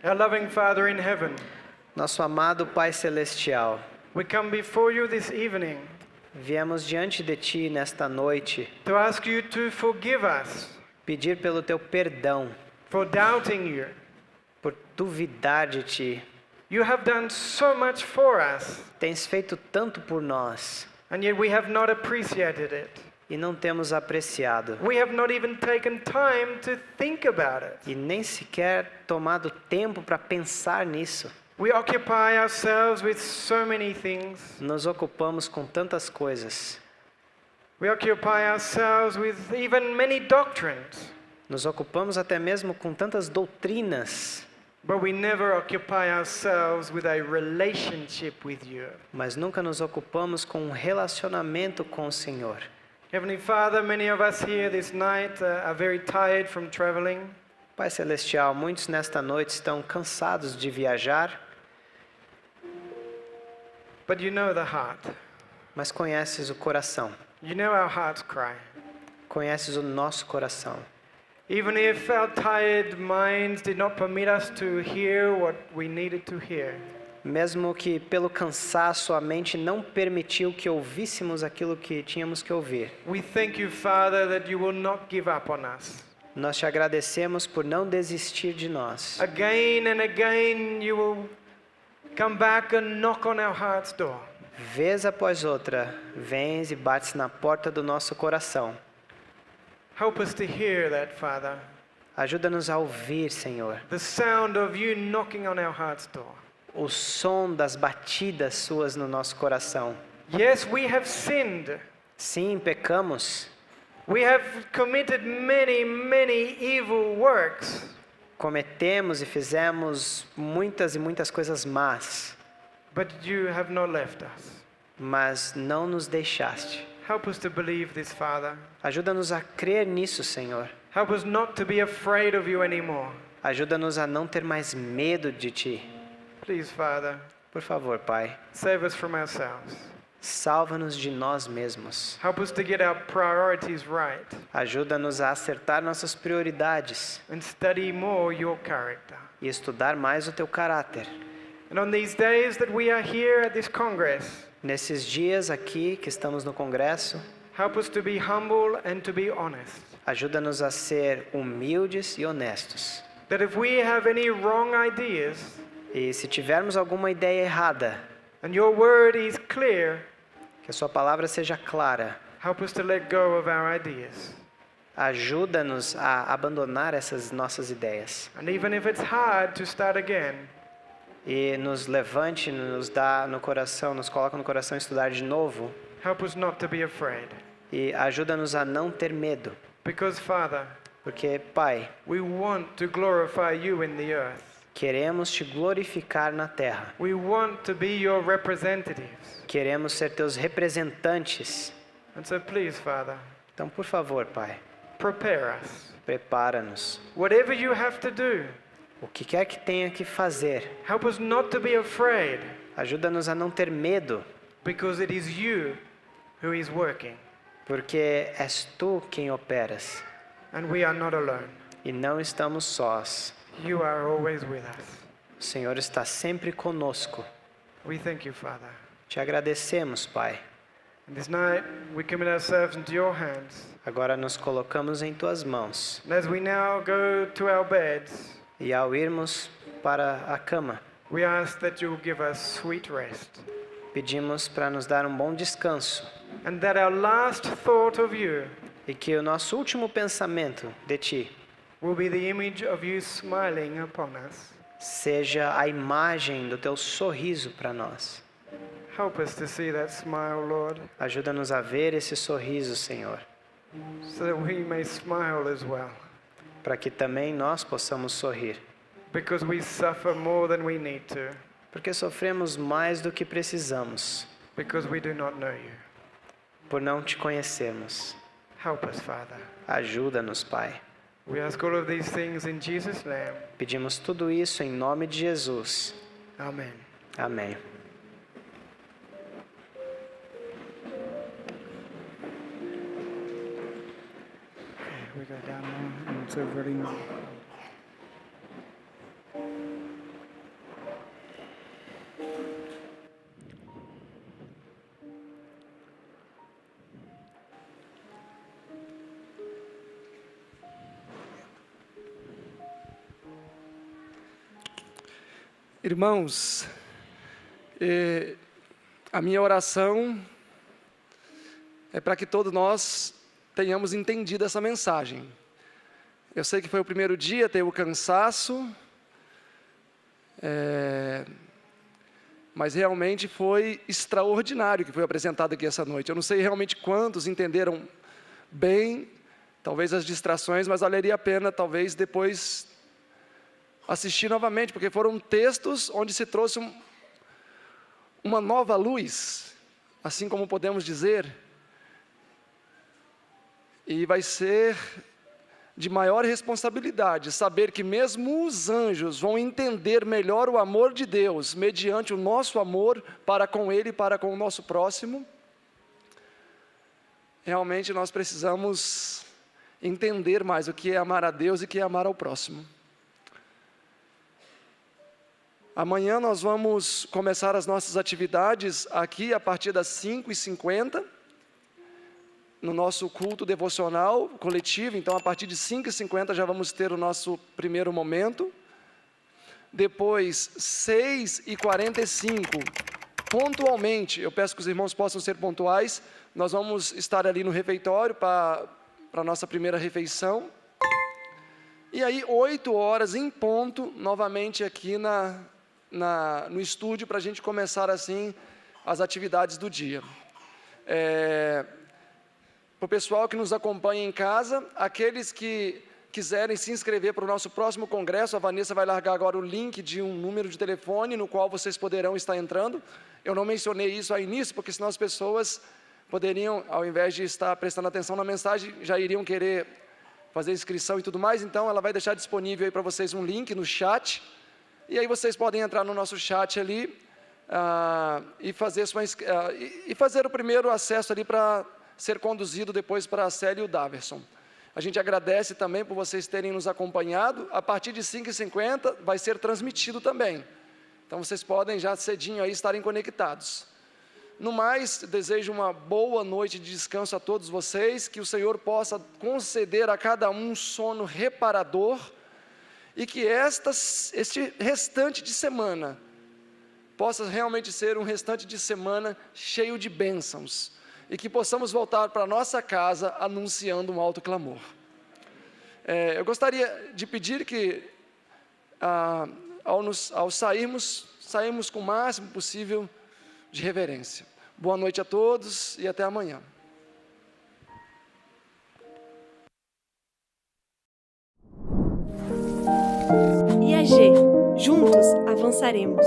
Our loving Father in heaven, Nosso amado Pai Celestial, we come before you this evening viemos diante de Ti nesta noite to ask you to forgive us pedir pelo Teu perdão, for doubting you. por duvidar de Ti. You have done so much for us, Tens feito tanto por nós and yet we have not appreciated it. e não temos apreciado. We have not even taken time to think about it. E nem sequer tomado tempo para pensar nisso. We occupy ourselves with so many things. Nos ocupamos com tantas coisas. We occupy ourselves with even many doctrines, Nos ocupamos até mesmo com tantas doutrinas, but we never occupy ourselves with a relationship with you. mas nunca nos ocupamos com um relacionamento com o Senhor. Heavenly Father, many of us here this night are very tired from traveling. Pai Celestial, muitos nesta noite estão cansados de viajar But you know the heart. mas conheces o coração. You know our heart's cry. Conheces o nosso coração. Even if our tired minds did not permit us to hear what we needed to hear, Mesmo que pelo cansaço a mente não permitiu que ouvíssemos aquilo que tínhamos que ouvir. we thank you, Father, that you will not give up on us. Nós te agradecemos por não desistir de nós. Again and again, you will come back and knock on our heart's door. Vez após outra, vens e bates na porta do nosso coração. Help us to hear that, Father. Ajuda-nos a ouvir, Senhor, The sound of you knocking on our heart's door. o som das batidas suas no nosso coração. Yes, we have sinned. Sim, pecamos, We have committed many, many evil works. cometemos e fizemos muitas e muitas coisas más, But you have not left us. mas não nos deixaste. Help us to believe this, Father. Ajuda-nos a crer nisso, Senhor. Help us not to be afraid of you anymore. Ajuda-nos a não ter mais medo de Ti. Please, Father, Por favor, Pai, save us from ourselves. salva-nos de nós mesmos. Help us to get our priorities right Ajuda-nos a acertar nossas prioridades and study more your character. e estudar mais o Teu caráter. And on these days that we are here at this Congress, Nesses dias aqui que estamos no Congresso, help us to be humble and to be honest. ajuda-nos a ser humildes e honestos. That if we have any wrong ideas E se tivermos alguma ideia errada, and your word is clear, que a Sua palavra seja clara. help us to let go of our ideas. Ajuda-nos a abandonar essas nossas ideias. And even if it's hard to start again, E nos levante, nos dá no coração, nos coloca no coração estudar de novo. help us not to be afraid. E ajuda-nos a não ter medo. Because, Father, Porque, Pai, we want to glorify you in the earth. queremos Te glorificar na terra. We want to be your representatives. Queremos ser Teus representantes. And so please, Father, Então, por favor, Pai, prepare us. prepara-nos. Whatever you have to do, O que quer que tenha que fazer, help us not to be afraid, ajuda-nos a não ter medo, because it is you who is working, porque és Tu quem operas. and we are not alone. E não estamos sós. You are always with us. O Senhor está sempre conosco. We thank you, Father. Te agradecemos, Pai. And this night, we commit ourselves into your hands. Agora nos colocamos em Tuas mãos. And as we now go to our beds, E ao irmos para a cama, we ask that you will give us sweet rest, pedimos para nos dar um bom descanso. and that our last thought of you E que o nosso último pensamento de Ti will be the image of you smiling upon us. seja a imagem do Teu sorriso para nós. Help us to see that smile, Lord, Ajuda-nos a ver esse sorriso, Senhor, so that we may smile as well, para que também nós possamos sorrir. because we suffer more than we need to, Porque sofremos mais do que precisamos, because we do not know you. por não Te conhecermos. Help us, Father. Ajuda-nos, Pai. We ask all of these things in Jesus' name. Pedimos tudo isso em nome de Jesus. Amen. Amém. We go down now, and it's a very Irmãos, a minha oração é para que todos nós tenhamos entendido essa mensagem. Eu sei que foi o primeiro dia, teve o cansaço, mas realmente foi extraordinário o que foi apresentado aqui essa noite. Eu não sei realmente quantos entenderam bem, talvez as distrações, mas valeria a pena talvez depois assistir novamente, porque foram textos onde se trouxe uma nova luz, assim como podemos dizer, e vai ser de maior responsabilidade, saber que mesmo os anjos vão entender melhor o amor de Deus, mediante o nosso amor para com Ele e para com o nosso próximo. Realmente nós precisamos entender mais o que é amar a Deus e o que é amar ao próximo. Amanhã nós vamos começar as nossas atividades aqui a partir das 5h50, no nosso culto devocional coletivo. Então, a partir de 5h50 já vamos ter o nosso primeiro momento. Depois, 6h45, pontualmente, eu peço que os irmãos possam ser pontuais, nós vamos estar ali no refeitório para a nossa primeira refeição. E aí, 8 horas em ponto, novamente aqui no estúdio, para a gente começar assim as atividades do dia. Para o pessoal que nos acompanha em casa, aqueles que quiserem se inscrever para o nosso próximo congresso, a Vanessa vai largar agora o link de um número de telefone no qual vocês poderão estar entrando. Eu não mencionei isso ao início, porque senão as pessoas poderiam, ao invés de estar prestando atenção na mensagem, já iriam querer fazer inscrição e tudo mais. Então, ela vai deixar disponível aí para vocês um link no chat, e aí vocês podem entrar no nosso chat ali e fazer o primeiro acesso ali para ser conduzido depois para a Célia e o Daverson. A gente agradece também por vocês terem nos acompanhado. A partir de 5h50 vai ser transmitido também. Então vocês podem já cedinho aí estarem conectados. No mais, desejo uma boa noite de descanso a todos vocês, que o Senhor possa conceder a cada um sono reparador e que este restante de semana possa realmente ser um restante de semana cheio de bênçãos. E que possamos voltar para a nossa casa anunciando um alto clamor. Eu gostaria de pedir que, ao sairmos com o máximo possível de reverência. Boa noite a todos e até amanhã. IAG, juntos avançaremos.